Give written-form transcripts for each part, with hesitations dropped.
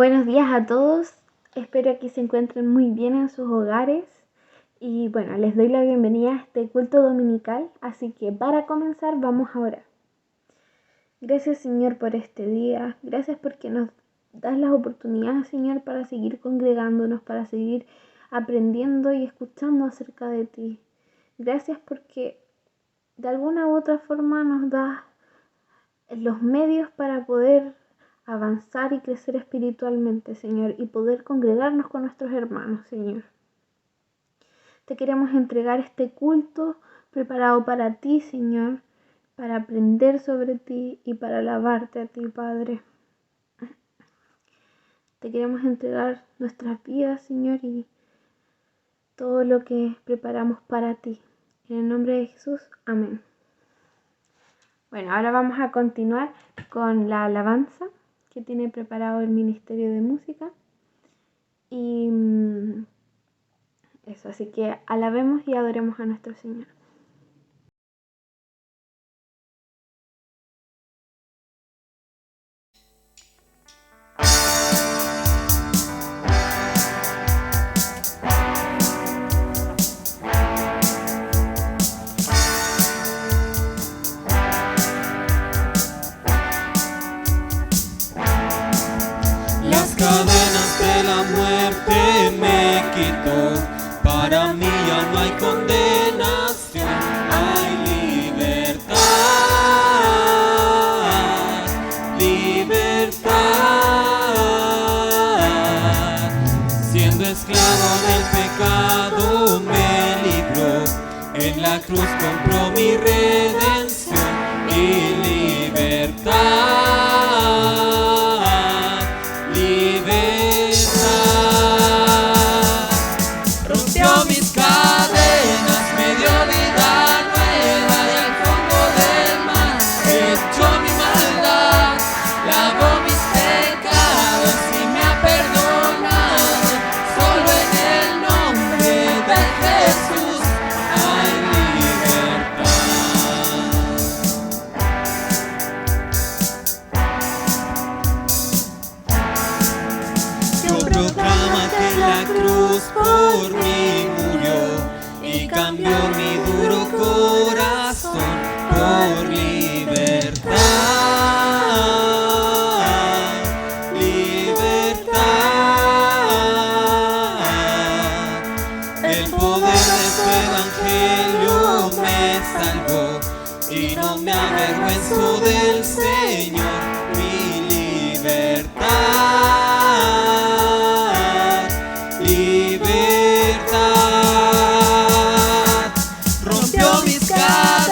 Buenos días a todos, espero que se encuentren muy bien en sus hogares y bueno, les doy la bienvenida a este culto dominical, así que para comenzar vamos a orar. Gracias Señor por este día, gracias porque nos das las oportunidades Señor para seguir congregándonos, para seguir aprendiendo y escuchando acerca de ti. Gracias porque de alguna u otra forma nos das los medios para poder avanzar y crecer espiritualmente, Señor, y poder congregarnos con nuestros hermanos, Señor. Te queremos entregar este culto preparado para ti, Señor, para aprender sobre ti y para alabarte a ti, Padre. Te queremos entregar nuestras vidas, Señor, y todo lo que preparamos para ti. En el nombre de Jesús, amén. Bueno, ahora vamos a continuar con la alabanza que tiene preparado el Ministerio de Música. Y eso, así que alabemos y adoremos a nuestro Señor. Las cadenas de la muerte me quitó, para mí ya no hay condenación, hay libertad, libertad. Siendo esclavo del pecado me libró, en la cruz compró mi redención y libertad. Por mí murió y cambió mi duro corazón por libertad, libertad. El poder de su evangelio me salvó y no me avergüenzo del Señor, mi libertad. Rompió mis cadenas.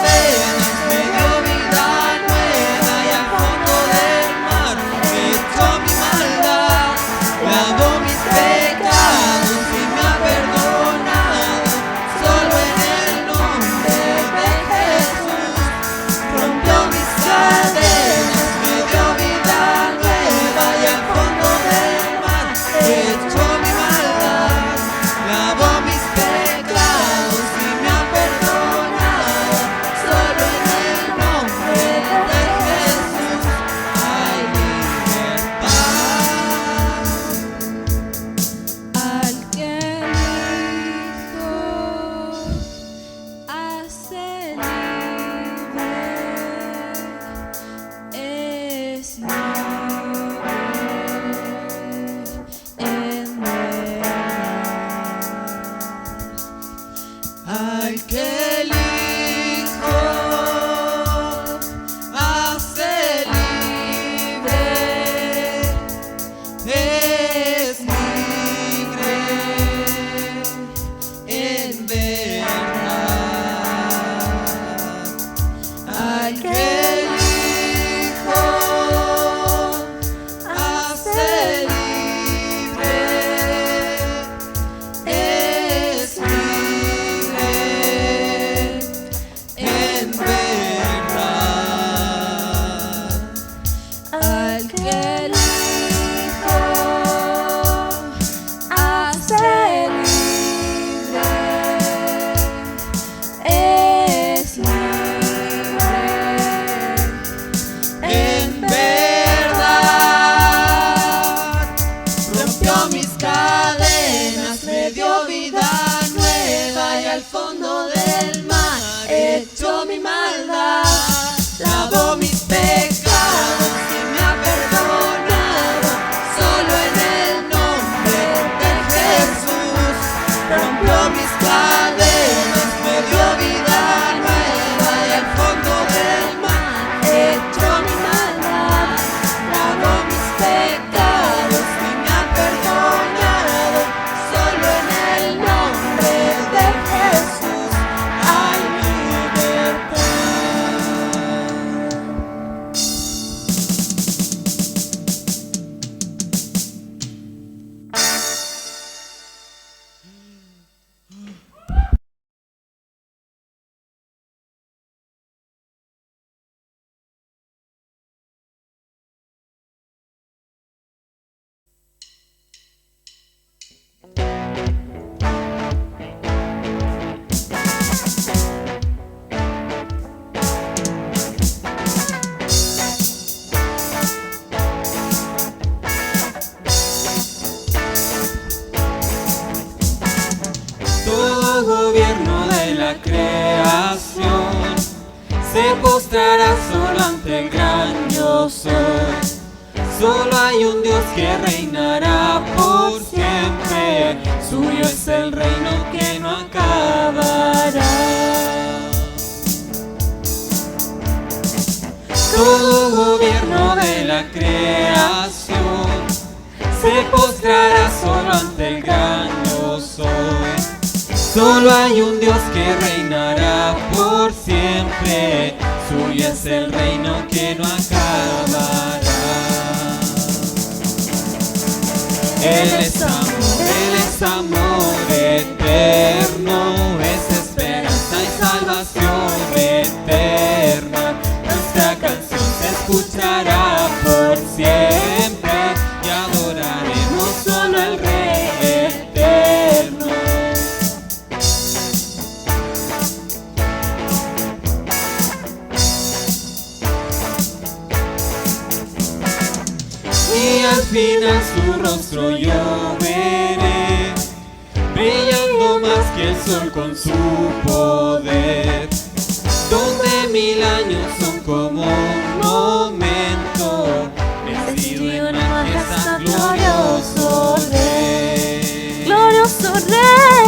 mis cadenas, me dio vida nueva y al fondo del mar echó mi maldad, lavó mis pecados y me ha perdonado. Solo en el nombre de Jesús rompió mis cadenas, me dio vida nueva y al fondo del mar echó mi maldad, lavó mis pecados y me ha perdonado. Solo en el nombre de Jesús hay libertad. Todo gobierno de la creación se postrará solo ante el gran yo soy. Solo hay un Dios que reinará por siempre, suyo es el reino que no acabará. Todo gobierno de la creación se postrará solo ante el gran yo soy. Solo hay un Dios que reinará por siempre, suyo es el reino que no acabará. Él es amor eterno, es esperanza y salvación eterna. Nuestra canción se escuchará por siempre y adoraremos solo al Rey eterno. Y al final su rostro yo veré, brillando más que el sol con su poder, donde 1000 años son como un momento, vestido en majestad, glorioso Rey. Glorioso Rey,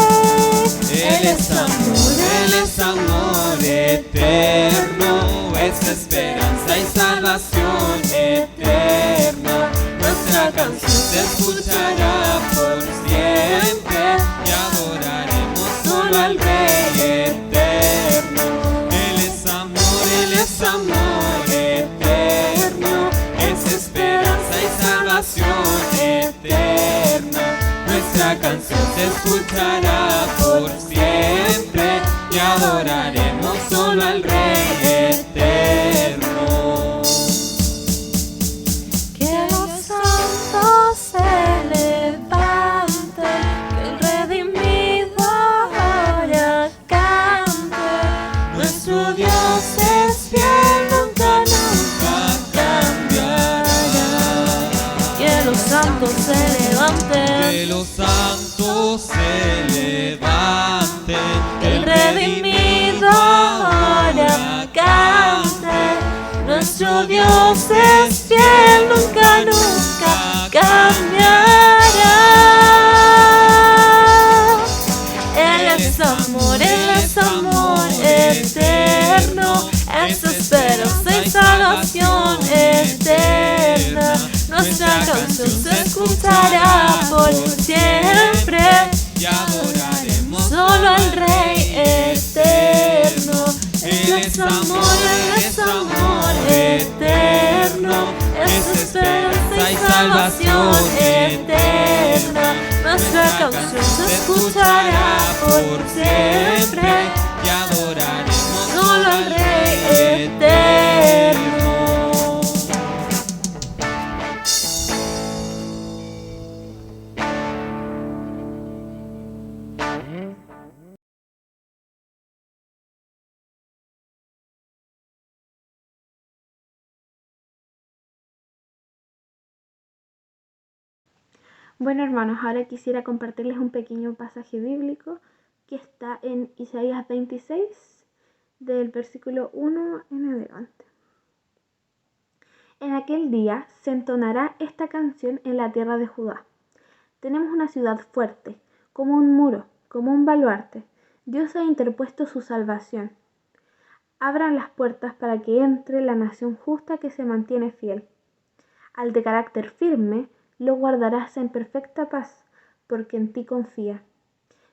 Él es amor eterno, es esperanza y salvación eterna. Nuestra canción se escuchará por siempre y adoraremos solo al Rey eterno. Él es amor eterno, es esperanza y salvación eterna. Nuestra canción se escuchará por siempre y adoraremos solo al Rey eterno. que los santos se levanten, que el redimido ahora cante. Nuestro Dios es fiel, nunca cambiará. Que los santos se levanten, Que los santos se levanten, el redimido ahora cante. Nuestro Dios es fiel, nunca cambiará. Él es amor eterno, es esperanza y salvación eterna. Nuestra canción se escuchará por siempre y adoraremos solo al Rey eterno. Él es amor eterno, es esperanza y salvación eterna. Nuestra canción se escuchará por siempre y adoraremos solo al Rey eterno. Bueno, hermanos, ahora quisiera compartirles un pequeño pasaje bíblico que está en Isaías 26, del versículo 1 en adelante. En aquel día se entonará esta canción en la tierra de Judá. Tenemos una ciudad fuerte, como un muro, como un baluarte. Dios ha interpuesto su salvación. Abran las puertas para que entre la nación justa que se mantiene fiel. Al de carácter firme, lo guardarás en perfecta paz, porque en ti confía.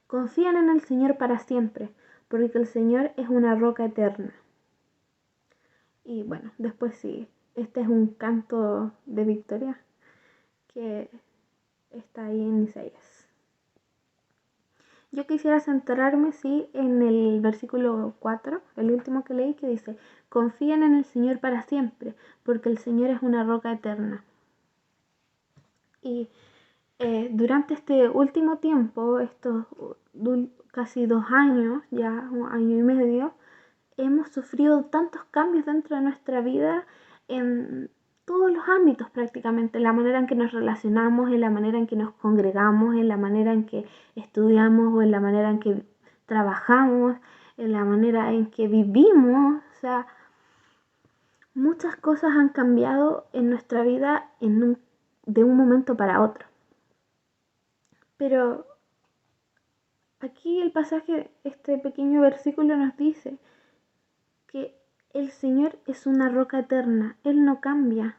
Confían en el Señor para siempre, porque el Señor es una roca eterna. Y bueno, después sí, este es un canto de victoria que está ahí en Isaías. Yo quisiera centrarme, sí, en el versículo 4, el último que leí, que dice: confíen en el Señor para siempre, porque el Señor es una roca eterna. Y durante este último tiempo, estos casi 2 años, ya 1 año y medio, hemos sufrido tantos cambios dentro de nuestra vida en todos los ámbitos prácticamente, en la manera en que nos relacionamos, en la manera en que nos congregamos, en la manera en que estudiamos o en la manera en que trabajamos, en la manera en que vivimos. O sea, muchas cosas han cambiado en nuestra vida de un momento para otro. Pero aquí el pasaje, este pequeño versículo nos dice que el Señor es una roca eterna, Él no cambia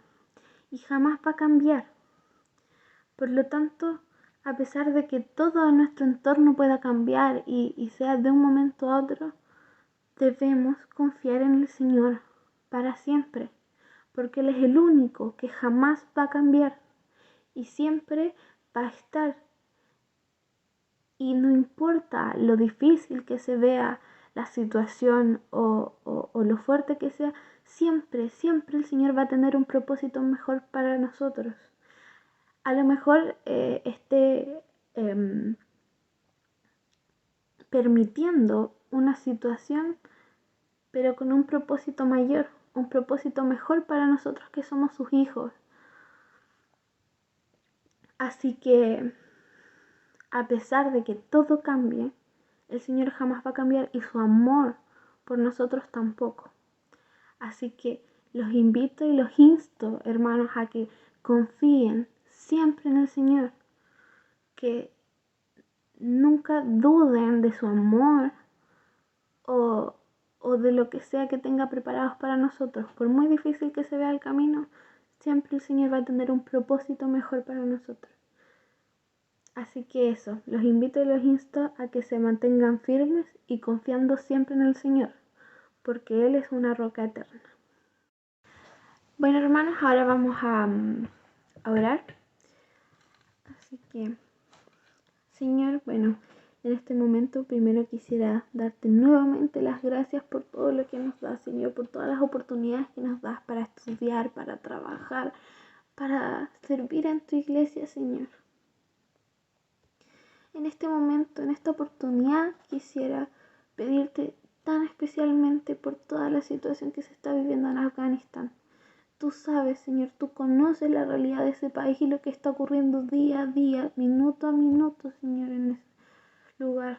y jamás va a cambiar. Por lo tanto, a pesar de que todo en nuestro entorno pueda cambiar y sea de un momento a otro, debemos confiar en el Señor para siempre, porque Él es el único que jamás va a cambiar y siempre va a estar. Y no importa lo difícil que se vea la situación o lo fuerte que sea, siempre el Señor va a tener un propósito mejor para nosotros. A lo mejor esté permitiendo una situación, pero con un propósito mayor, un propósito mejor para nosotros que somos sus hijos. Así que, a pesar de que todo cambie, el Señor jamás va a cambiar y su amor por nosotros tampoco. Así que los invito y los insto, hermanos, a que confíen siempre en el Señor, que nunca duden de su amor o de lo que sea que tenga preparados para nosotros. Por muy difícil que se vea el camino, siempre el Señor va a tener un propósito mejor para nosotros. Así que eso, los invito y los insto a que se mantengan firmes y confiando siempre en el Señor, porque Él es una roca eterna. Bueno, hermanos, ahora vamos a orar. Así que, Señor, bueno, en este momento primero quisiera darte nuevamente las gracias por todo lo que nos das, Señor, por todas las oportunidades que nos das para estudiar, para trabajar, para servir en tu iglesia, Señor. En este momento, en esta oportunidad, quisiera pedirte tan especialmente por toda la situación que se está viviendo en Afganistán. Tú sabes, Señor, tú conoces la realidad de ese país y lo que está ocurriendo día a día, minuto a minuto, Señor, en ese lugar.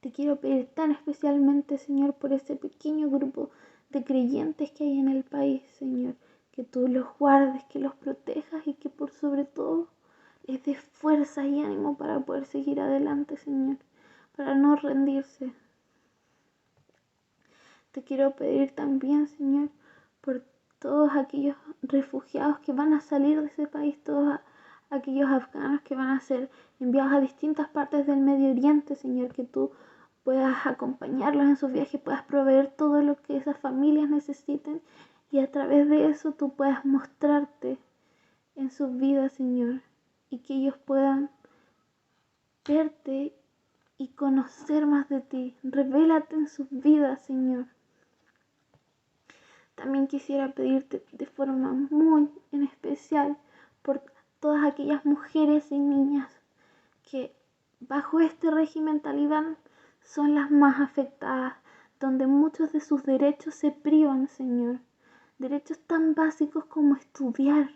Te quiero pedir tan especialmente, Señor, por ese pequeño grupo de creyentes que hay en el país, Señor, que tú los guardes, que los protejas y que por sobre todo les des fuerza y ánimo para poder seguir adelante, Señor, para no rendirse. Te quiero pedir también, Señor, por todos aquellos refugiados que van a salir de ese país, todos aquellos afganos que van a ser enviados a distintas partes del Medio Oriente, Señor, que tú puedas acompañarlos en sus viajes, puedas proveer todo lo que esas familias necesiten y a través de eso tú puedas mostrarte en sus vidas, Señor, y que ellos puedan verte y conocer más de ti. Revélate en sus vidas, Señor. También quisiera pedirte de forma muy en especial por todas aquellas mujeres y niñas que bajo este régimen talibán son las más afectadas, donde muchos de sus derechos se privan, Señor. Derechos tan básicos como estudiar,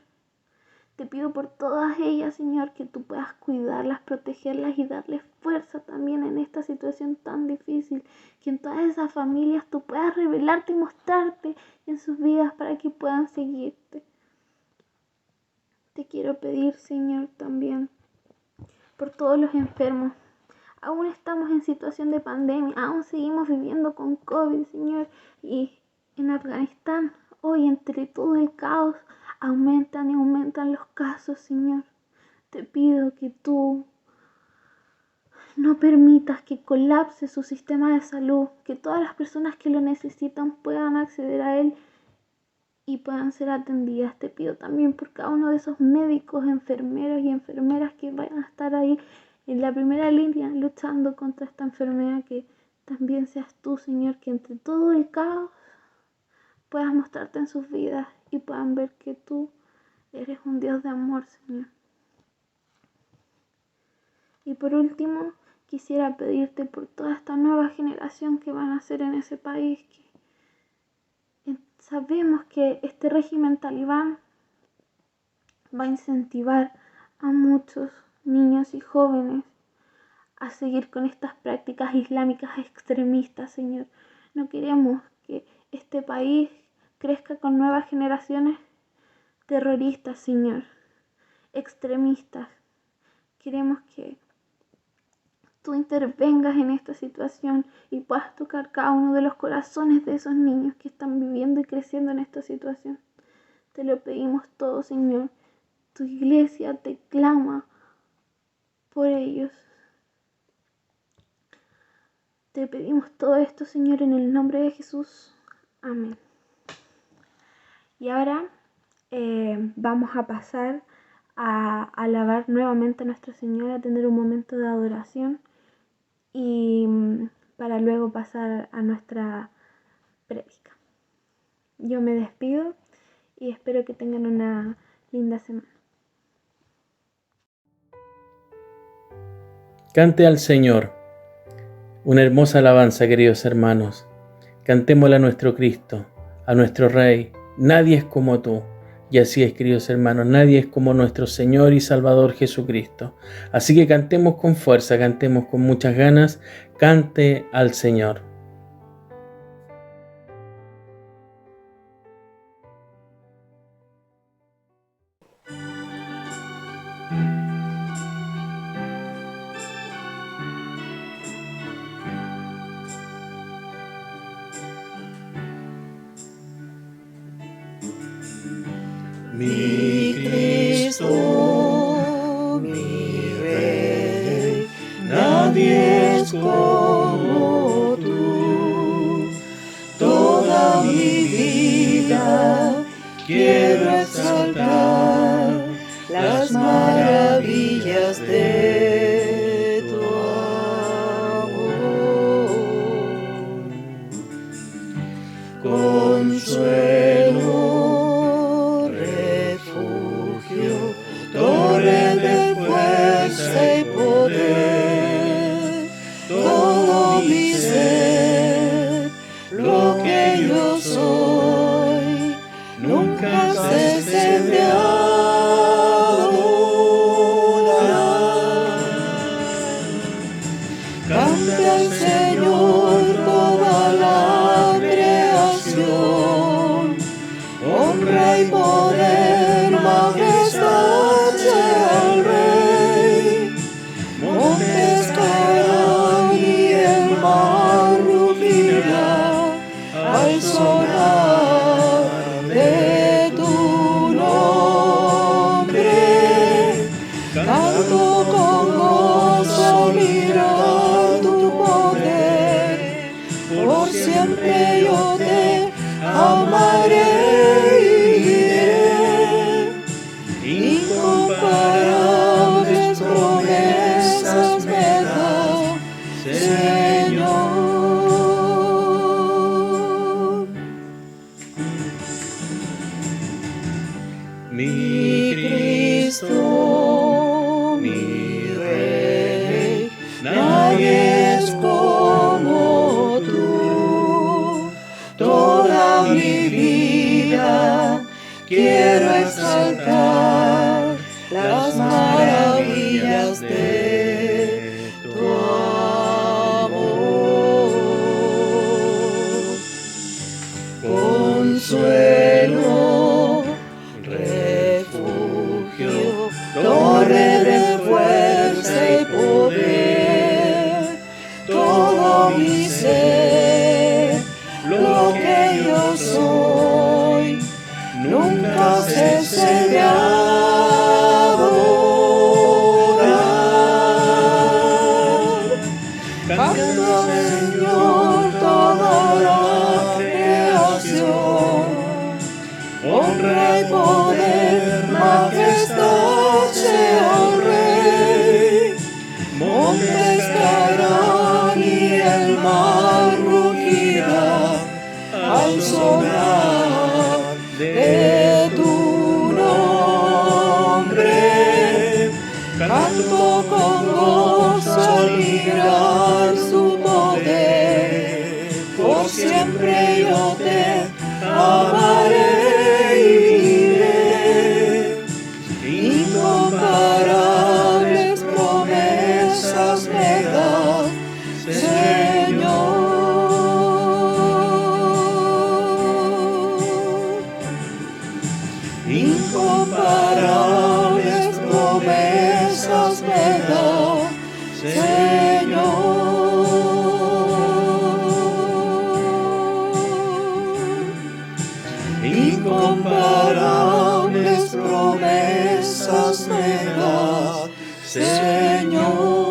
Te pido por todas ellas, Señor, que tú puedas cuidarlas, protegerlas y darles fuerza también en esta situación tan difícil. Que en todas esas familias tú puedas revelarte y mostrarte en sus vidas para que puedan seguirte. Te quiero pedir, Señor, también por todos los enfermos. Aún estamos en situación de pandemia, aún seguimos viviendo con COVID, Señor. Y en Afganistán, hoy entre todo el caos, aumentan y aumentan los casos, Señor. Te pido que tú no permitas que colapse su sistema de salud, que todas las personas que lo necesitan puedan acceder a él y puedan ser atendidas. Te pido también por cada uno de esos médicos, enfermeros y enfermeras que vayan a estar ahí en la primera línea luchando contra esta enfermedad, que también seas tú, Señor, que entre todo el caos puedas mostrarte en sus vidas y puedan ver que tú eres un Dios de amor, Señor. Y por último, quisiera pedirte por toda esta nueva generación que van a ser en ese país, que sabemos que este régimen talibán va a incentivar a muchos niños y jóvenes a seguir con estas prácticas islámicas extremistas, Señor. No queremos que este país crezca con nuevas generaciones terroristas, Señor, extremistas. Queremos que tú intervengas en esta situación y puedas tocar cada uno de los corazones de esos niños que están viviendo y creciendo en esta situación. Te lo pedimos todo, Señor. Tu iglesia te clama por ellos. Te pedimos todo esto, Señor, en el nombre de Jesús. Amén. Y ahora vamos a pasar a alabar nuevamente a Nuestro Señor, a tener un momento de adoración y para luego pasar a nuestra prédica. Yo me despido y espero que tengan una linda semana. Cante al Señor. Una hermosa alabanza, queridos hermanos. Cantémosle a nuestro Cristo, a nuestro Rey. Nadie es como tú. Y así es, queridos hermanos, nadie es como nuestro Señor y Salvador Jesucristo. Así que cantemos con fuerza, cantemos con muchas ganas. Cante al Señor. Mi Cristo, mi Rey, nadie es como tú. Toda mi vida quiero exaltar las maravillas de tu amor. Consuelo, torre de fuerza y poder, todo mi ser, lo que yo soy, nunca cese de adorar. Cante al Señor toda la creación, honra y poder, majestad al Rey. Montes caerán y el mar rugirá al sonar de tu nombre. Canto con gozo mirar tu poder, por siempre yo te amaré. Incomparables promesas me da, Señor. Mi Cristo, mi sirvo con gozo al mirar su poder. Por siempre yo te amaré y diré, incomparables promesas me das, Señor. Incomparables promesas me das, Señor. Incomparables promesas me das, Señor.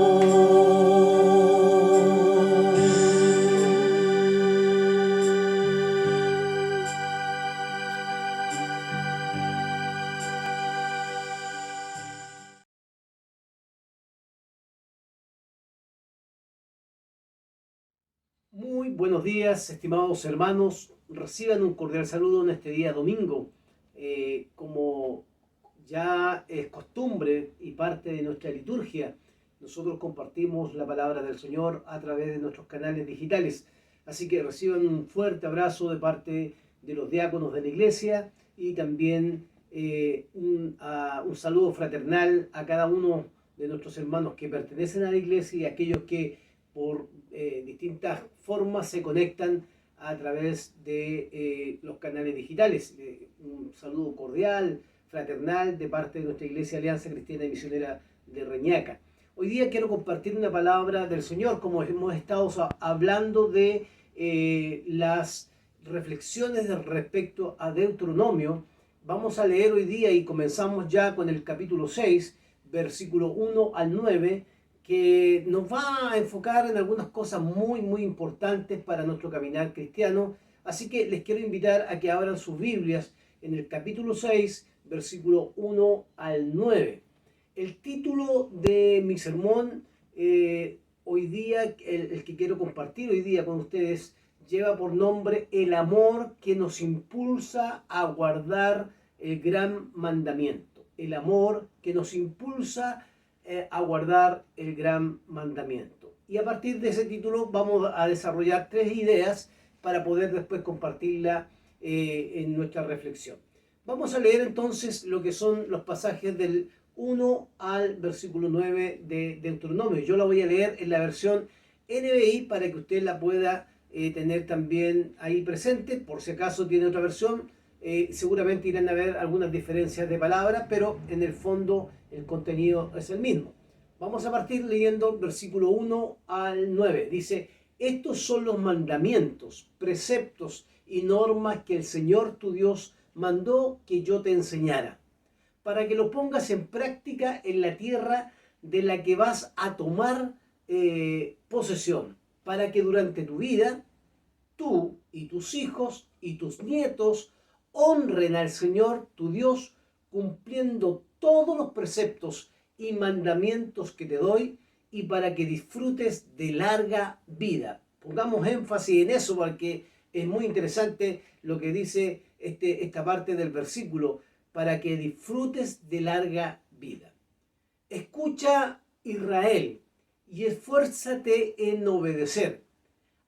Muy buenos días, estimados hermanos. Reciban un cordial saludo en este día domingo. Como ya es costumbre y parte de nuestra liturgia, nosotros compartimos la palabra del Señor a través de nuestros canales digitales. Así que reciban un fuerte abrazo de parte de los diáconos de la iglesia y también un saludo fraternal a cada uno de nuestros hermanos que pertenecen a la iglesia y a aquellos que por distintas formas se conectan a través de los canales digitales. Un saludo cordial, fraternal, de parte de nuestra Iglesia Alianza Cristiana y Misionera de Reñaca. Hoy día quiero compartir una palabra del Señor, como hemos estado hablando de las reflexiones respecto a Deuteronomio. Vamos a leer hoy día y comenzamos ya con el capítulo 6, versículo 1 al 9, que nos va a enfocar en algunas cosas muy importantes para nuestro caminar cristiano. Así que les quiero invitar a que abran sus Biblias en el capítulo 6, versículo 1 al 9. El título de mi sermón hoy día, el que quiero compartir hoy día con ustedes, lleva por nombre El amor que nos impulsa a guardar el gran mandamiento. El amor que nos impulsa a guardar el gran mandamiento. Y a partir de ese título vamos a desarrollar 3 ideas para poder después compartirla en nuestra reflexión. Vamos a leer entonces lo que son los pasajes del 1 al versículo 9 de Deuteronomio. Yo la voy a leer en la versión NBI para que usted la pueda tener también ahí presente. Por si acaso tiene otra versión, seguramente irán a ver algunas diferencias de palabras, pero en el fondo el contenido es el mismo. Vamos a partir leyendo versículo 1 al 9. Dice: estos son los mandamientos, preceptos y normas que el Señor tu Dios mandó que yo te enseñara, para que lo pongas en práctica en la tierra de la que vas a tomar posesión, para que durante tu vida, tú y tus hijos y tus nietos honren al Señor tu Dios, cumpliendo todos los preceptos y mandamientos que te doy, y para que disfrutes de larga vida. Pongamos énfasis en eso porque es muy interesante lo que dice esta parte del versículo: para que disfrutes de larga vida. Escucha, Israel, y esfuérzate en obedecer.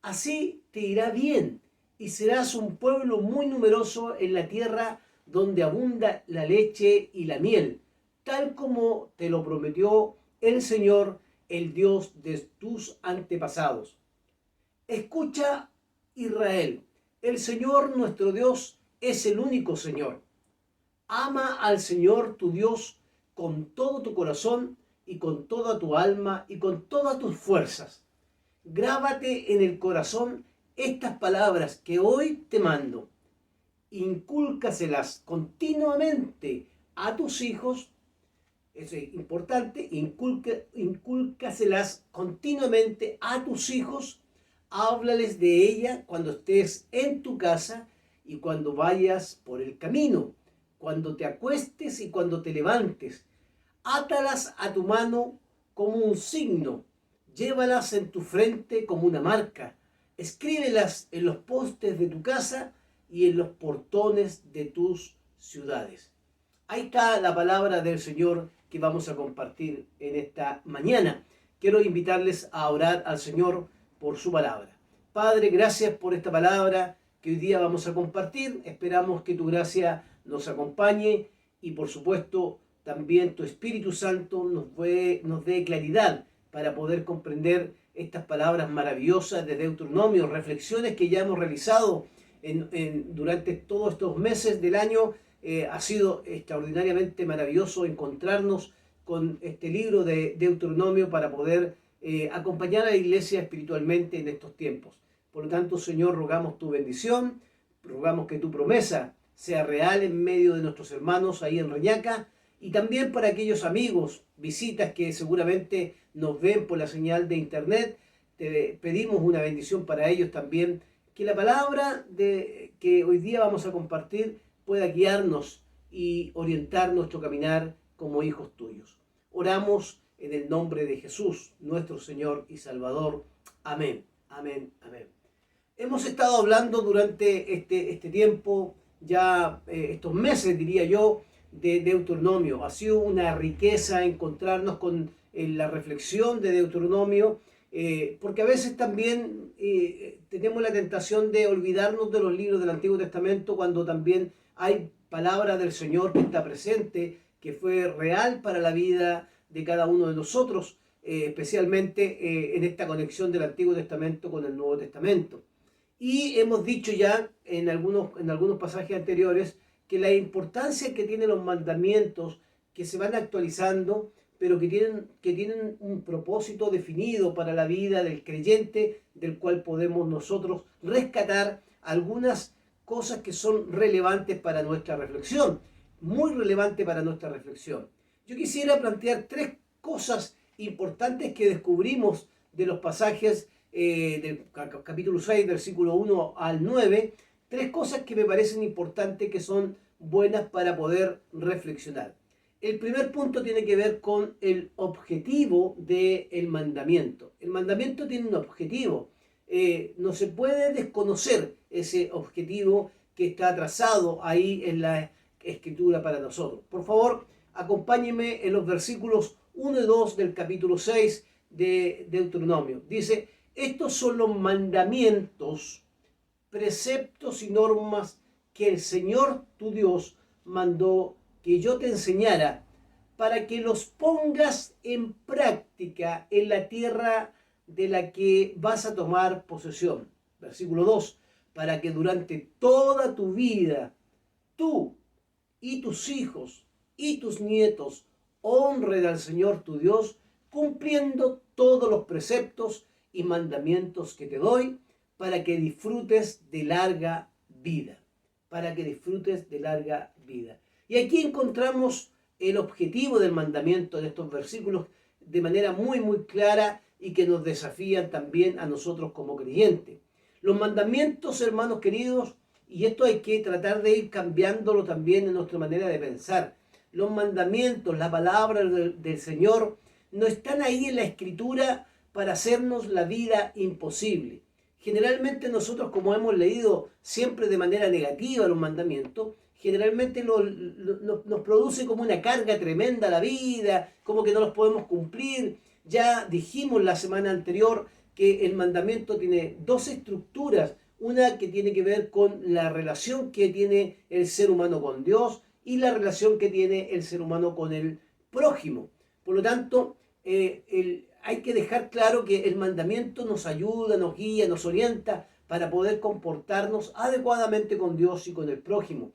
Así te irá bien y serás un pueblo muy numeroso en la tierra donde abunda la leche y la miel, tal como te lo prometió el Señor, el Dios de tus antepasados. Escucha, Israel, el Señor nuestro Dios es el único Señor. Ama al Señor tu Dios con todo tu corazón y con toda tu alma y con todas tus fuerzas. Grábate en el corazón estas palabras que hoy te mando. Incúlcaselas continuamente a tus hijos. Eso es importante. Incúlcaselas continuamente a tus hijos. Háblales de ella cuando estés en tu casa y cuando vayas por el camino, cuando te acuestes y cuando te levantes. Átalas a tu mano como un signo, llévalas en tu frente como una marca, escríbelas en los postes de tu casa y en los portones de tus ciudades. Ahí está la palabra del Señor que vamos a compartir en esta mañana. Quiero invitarles a orar al Señor por su palabra. Padre, gracias por esta palabra que hoy día vamos a compartir. Esperamos que tu gracia nos acompañe y por supuesto también tu Espíritu Santo nos dé claridad para poder comprender estas palabras maravillosas de Deuteronomio, reflexiones que ya hemos realizado durante todos estos meses del año. Ha sido extraordinariamente maravilloso encontrarnos con este libro de Deuteronomio para poder acompañar a la iglesia espiritualmente en estos tiempos. Por lo tanto, Señor, rogamos tu bendición, rogamos que tu promesa sea real en medio de nuestros hermanos ahí en Reñaca, y también para aquellos amigos, visitas que seguramente nos ven por la señal de internet. Te pedimos una bendición para ellos también, que la palabra que hoy día vamos a compartir pueda guiarnos y orientar nuestro caminar como hijos tuyos. Oramos en el nombre de Jesús, nuestro Señor y Salvador. Amén, amén, amén. Hemos estado hablando durante este tiempo, ya estos meses diría yo, de Deuteronomio. Ha sido una riqueza encontrarnos con la reflexión de Deuteronomio, porque a veces también tenemos la tentación de olvidarnos de los libros del Antiguo Testamento cuando también hay palabra del Señor que está presente, que fue real para la vida de cada uno de nosotros, especialmente en esta conexión del Antiguo Testamento con el Nuevo Testamento. Y hemos dicho ya en algunos pasajes anteriores que la importancia que tienen los mandamientos, que se van actualizando, pero que tienen un propósito definido para la vida del creyente, del cual podemos nosotros rescatar algunas cosas que son relevantes para nuestra reflexión, muy relevante para nuestra reflexión. Yo quisiera plantear tres cosas importantes que descubrimos de los pasajes del capítulo 6, versículo 1 al 9, tres cosas que me parecen importantes, que son buenas para poder reflexionar. El primer punto tiene que ver con el objetivo del mandamiento. El mandamiento tiene un objetivo. No se puede desconocer ese objetivo que está trazado ahí en la Escritura para nosotros. Por favor, acompáñenme en los versículos 1 y 2 del capítulo 6 de Deuteronomio. Dice: estos son los mandamientos, preceptos y normas que el Señor tu Dios mandó que yo te enseñara, para que los pongas en práctica en la tierra de la que vas a tomar posesión. Versículo 2, para que durante toda tu vida, tú y tus hijos y tus nietos honren al Señor tu Dios, cumpliendo todos los preceptos y mandamientos que te doy, para que disfrutes de larga vida. Para que disfrutes de larga vida. Y aquí encontramos el objetivo del mandamiento de estos versículos de manera muy, muy clara, y que nos desafían también a nosotros como creyentes. Los mandamientos, hermanos queridos, y esto hay que tratar de ir cambiándolo también en nuestra manera de pensar. Los mandamientos, la palabra del Señor, no están ahí en la Escritura para hacernos la vida imposible. Generalmente nosotros, como hemos leído siempre de manera negativa los mandamientos, generalmente nos produce como una carga tremenda a la vida, como que no los podemos cumplir. Ya dijimos la semana anterior que el mandamiento tiene dos estructuras, una que tiene que ver con la relación que tiene el ser humano con Dios y la relación que tiene el ser humano con el prójimo. Por lo tanto, hay que dejar claro que el mandamiento nos ayuda, nos guía, nos orienta para poder comportarnos adecuadamente con Dios y con el prójimo.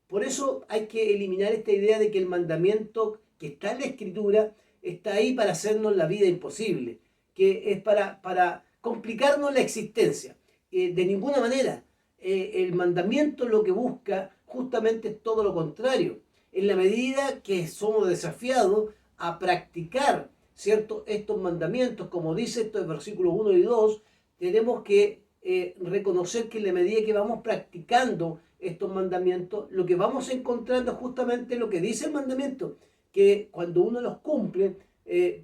Por eso hay que eliminar esta idea de que el mandamiento que está en la Escritura está ahí para hacernos la vida imposible, que es para complicarnos la existencia. De ninguna manera. El mandamiento lo que busca justamente es todo lo contrario. En la medida que somos desafiados a practicar, ¿cierto?, estos mandamientos, como dice esto en versículos 1 y 2, tenemos que reconocer que en la medida que vamos practicando estos mandamientos, lo que vamos encontrando es justamente lo que dice el mandamiento, que cuando uno los cumple,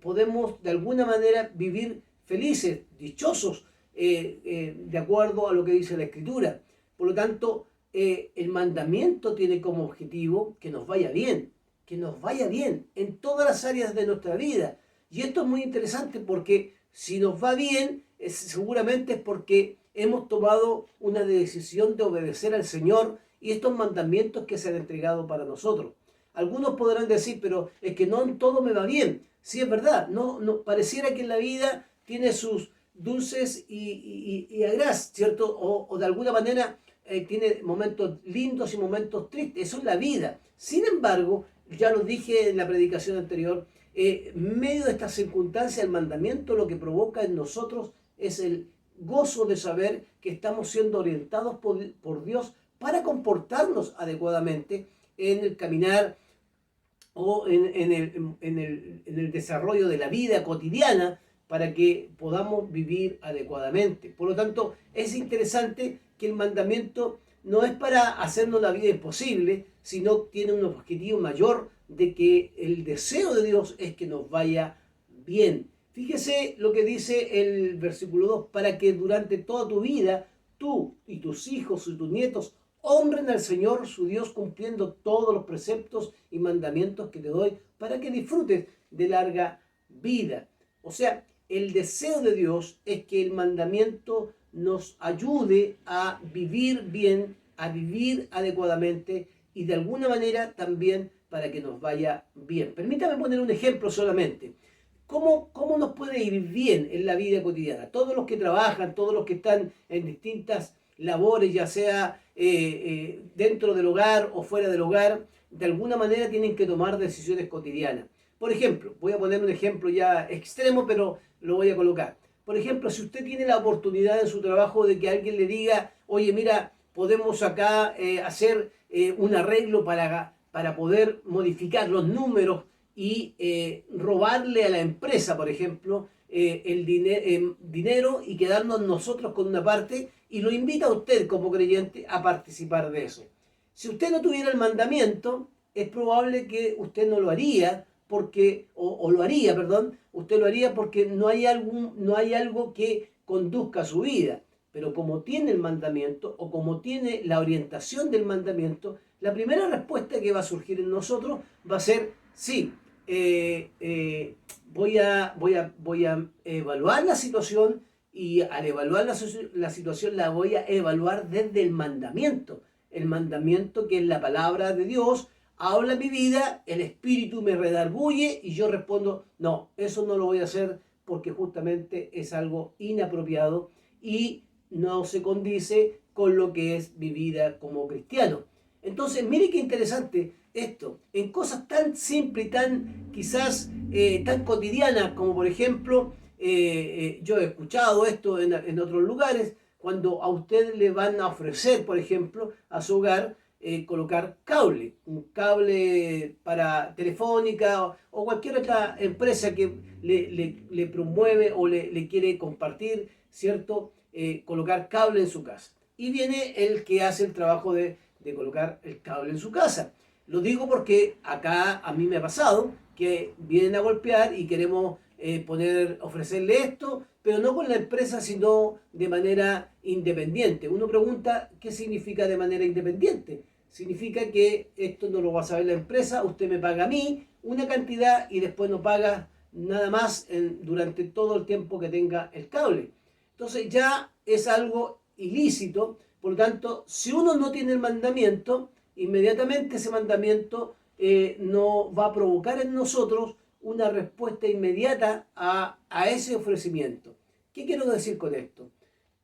podemos de alguna manera vivir felices, dichosos, de acuerdo a lo que dice la Escritura. Por lo tanto, el mandamiento tiene como objetivo que nos vaya bien, que nos vaya bien en todas las áreas de nuestra vida. Y esto es muy interesante porque si nos va bien, seguramente es porque hemos tomado una decisión de obedecer al Señor y estos mandamientos que se han entregado para nosotros. Algunos podrán decir, pero es que no en todo me va bien. Sí, es verdad, no pareciera que en la vida tiene sus dulces y agraz, ¿cierto? O de alguna manera tiene momentos lindos y momentos tristes. Eso es la vida. Sin embargo, ya lo dije en la predicación anterior, en medio de estas circunstancias, el mandamiento lo que provoca en nosotros es el gozo de saber que estamos siendo orientados por Dios para comportarnos adecuadamente en el caminar o en el desarrollo de la vida cotidiana para que podamos vivir adecuadamente. Por lo tanto, es interesante que el mandamiento no es para hacernos la vida imposible, sino tiene un objetivo mayor de que el deseo de Dios es que nos vaya bien. Fíjese lo que dice el versículo 2, para que durante toda tu vida tú y tus hijos y tus nietos honren al Señor su Dios cumpliendo todos los preceptos y mandamientos que te doy para que disfrutes de larga vida. O sea, el deseo de Dios es que el mandamiento nos ayude a vivir bien, a vivir adecuadamente y de alguna manera también para que nos vaya bien. Permítame poner un ejemplo solamente. ¿Cómo nos puede ir bien en la vida cotidiana? Todos los que trabajan, todos los que están en distintas labores, ya sea dentro del hogar o fuera del hogar, de alguna manera tienen que tomar decisiones cotidianas. Por ejemplo, voy a poner un ejemplo ya extremo, pero lo voy a colocar. Por ejemplo, si usted tiene la oportunidad en su trabajo de que alguien le diga, oye, mira, podemos acá hacer un arreglo para poder modificar los números y robarle a la empresa, por ejemplo, el dinero y quedarnos nosotros con una parte, y lo invita a usted como creyente a participar de eso. Si usted no tuviera el mandamiento, es probable que usted no lo haría, porque, o lo haría, perdón, usted lo haría porque no hay algo que conduzca a su vida. Pero como tiene el mandamiento o como tiene la orientación del mandamiento, la primera respuesta que va a surgir en nosotros va a ser, sí, voy a evaluar la situación y al evaluar la situación la voy a evaluar desde el mandamiento. El mandamiento que es la palabra de Dios, habla en mi vida, el Espíritu me redarguye y yo respondo, no, eso no lo voy a hacer porque justamente es algo inapropiado y no se condice con lo que es mi vida como cristiano. Entonces, mire qué interesante esto, en cosas tan simples y tan quizás tan cotidianas como por ejemplo, yo he escuchado esto en otros lugares, cuando a usted le van a ofrecer, por ejemplo, a su hogar, colocar cable, un cable para telefónica o cualquier otra empresa que le promueve o le quiere compartir, ¿cierto? Colocar cable en su casa. Y viene el que hace el trabajo de colocar el cable en su casa. Lo digo porque acá a mí me ha pasado que vienen a golpear y queremos ofrecerle esto, pero no con la empresa, sino de manera independiente. Uno pregunta, ¿qué significa de manera independiente? Significa que esto no lo va a saber la empresa, usted me paga a mí una cantidad y después no paga nada más durante todo el tiempo que tenga el cable. Entonces ya es algo ilícito, por lo tanto, si uno no tiene el mandamiento, inmediatamente ese mandamiento no va a provocar en nosotros una respuesta inmediata a ese ofrecimiento. ¿Qué quiero decir con esto?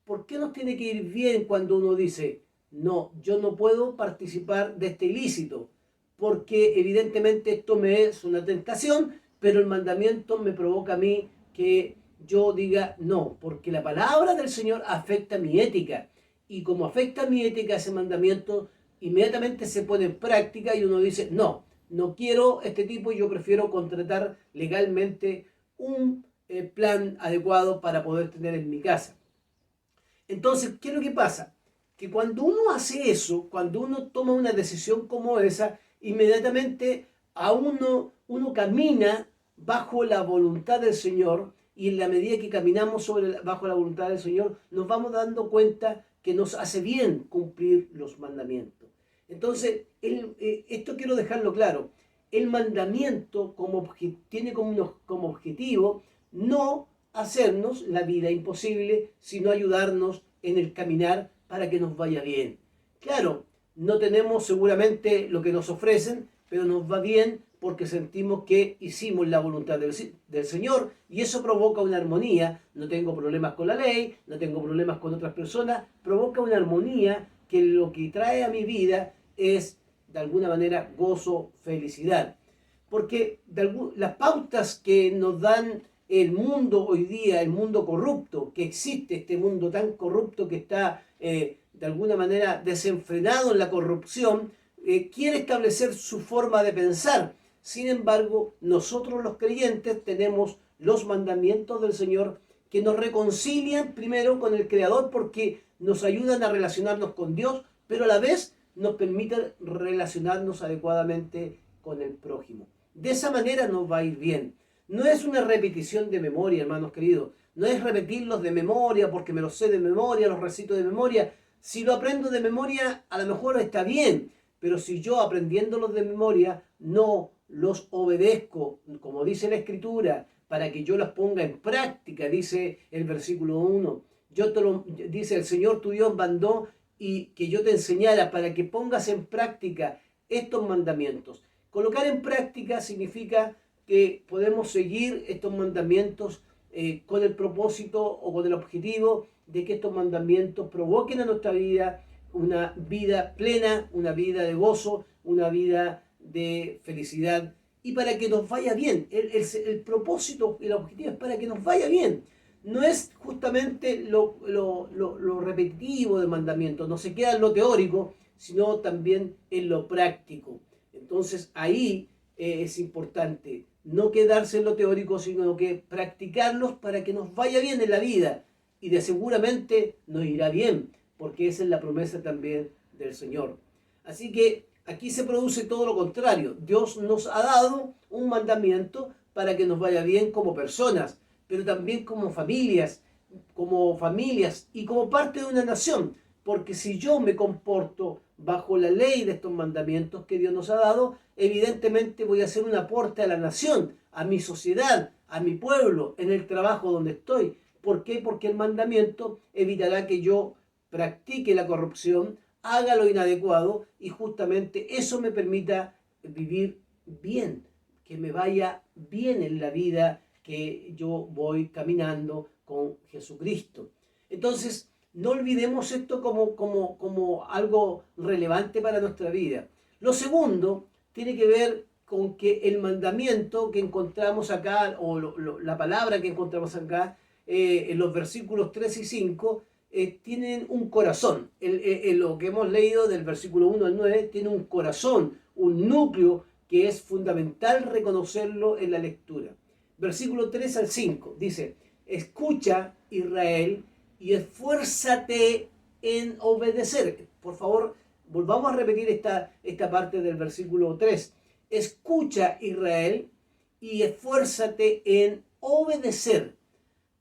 ¿Por qué nos tiene que ir bien cuando uno dice, no, yo no puedo participar de este ilícito? Porque evidentemente esto me es una tentación, pero el mandamiento me provoca a mí que yo diga no, porque la palabra del Señor afecta mi ética. Y como afecta mi ética ese mandamiento, inmediatamente se pone en práctica y uno dice, no quiero este tipo y yo prefiero contratar legalmente un plan adecuado para poder tener en mi casa. Entonces, ¿qué es lo que pasa? Que cuando uno hace eso, cuando uno toma una decisión como esa, inmediatamente uno camina bajo la voluntad del Señor, y en la medida que caminamos bajo la voluntad del Señor, nos vamos dando cuenta que nos hace bien cumplir los mandamientos. Entonces, esto quiero dejarlo claro. el mandamiento tiene como objetivo no hacernos la vida imposible, sino ayudarnos en el caminar para que nos vaya bien. Claro, no tenemos seguramente lo que nos ofrecen, pero nos va bien porque sentimos que hicimos la voluntad del Señor, y eso provoca una armonía. No tengo problemas con la ley, no tengo problemas con otras personas, provoca una armonía que lo que trae a mi vida es de alguna manera gozo, felicidad. Porque las pautas que nos dan el mundo hoy día, el mundo corrupto, que existe, este mundo tan corrupto que está de alguna manera desenfrenado en la corrupción, quiere establecer su forma de pensar. Sin embargo, nosotros los creyentes tenemos los mandamientos del Señor que nos reconcilian primero con el Creador, porque nos ayudan a relacionarnos con Dios, pero a la vez nos permiten relacionarnos adecuadamente con el prójimo. De esa manera nos va a ir bien. No es una repetición de memoria, hermanos queridos. No es repetirlos de memoria porque me los sé de memoria, los recito de memoria. Si lo aprendo de memoria, a lo mejor está bien, pero si yo aprendiéndolos de memoria no los obedezco, como dice la Escritura, para que yo las ponga en práctica, dice el versículo 1. Dice el Señor tu Dios mandó y que yo te enseñara para que pongas en práctica estos mandamientos. Colocar en práctica significa que podemos seguir estos mandamientos con el propósito o con el objetivo de que estos mandamientos provoquen a nuestra vida una vida plena, una vida de gozo, una vida de felicidad, y para que nos vaya bien. El propósito y el objetivo es para que nos vaya bien. No es justamente lo repetitivo del mandamiento, no se queda en lo teórico, sino también en lo práctico. Entonces ahí es importante no quedarse en lo teórico, sino que practicarlos para que nos vaya bien en la vida, y de seguramente nos irá bien, porque esa es la promesa también del Señor. Así que aquí se produce todo lo contrario. Dios nos ha dado un mandamiento para que nos vaya bien como personas, pero también como familias y como parte de una nación. Porque si yo me comporto bajo la ley de estos mandamientos que Dios nos ha dado, evidentemente voy a hacer un aporte a la nación, a mi sociedad, a mi pueblo, en el trabajo donde estoy. ¿Por qué? Porque el mandamiento evitará que yo practique la corrupción, haga lo inadecuado, y justamente eso me permita vivir bien, que me vaya bien en la vida que yo voy caminando con Jesucristo. Entonces, no olvidemos esto como algo relevante para nuestra vida. Lo segundo tiene que ver con que el mandamiento que encontramos acá, o la palabra que encontramos acá, en los versículos 3 y 5, tienen un corazón. Lo que hemos leído del versículo 1 al 9 tiene un corazón, un núcleo que es fundamental reconocerlo en la lectura. Versículo 3 al 5 dice: escucha, Israel, y esfuérzate en obedecer. Por favor, volvamos a repetir esta parte del versículo 3. Escucha, Israel, y esfuérzate en obedecer.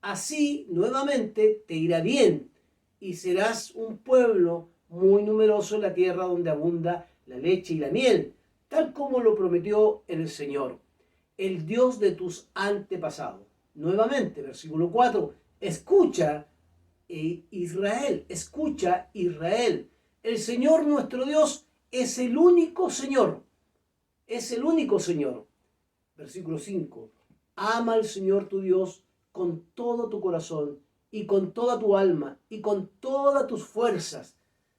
Así, nuevamente, te irá bien, y serás un pueblo muy numeroso en la tierra donde abunda la leche y la miel, tal como lo prometió el Señor, el Dios de tus antepasados. Nuevamente, versículo 4, escucha, Israel, escucha, Israel. El Señor nuestro Dios es el único Señor, es el único Señor. Versículo 5, ama al Señor tu Dios con todo tu corazón y con toda tu alma y con todas tus fuerzas.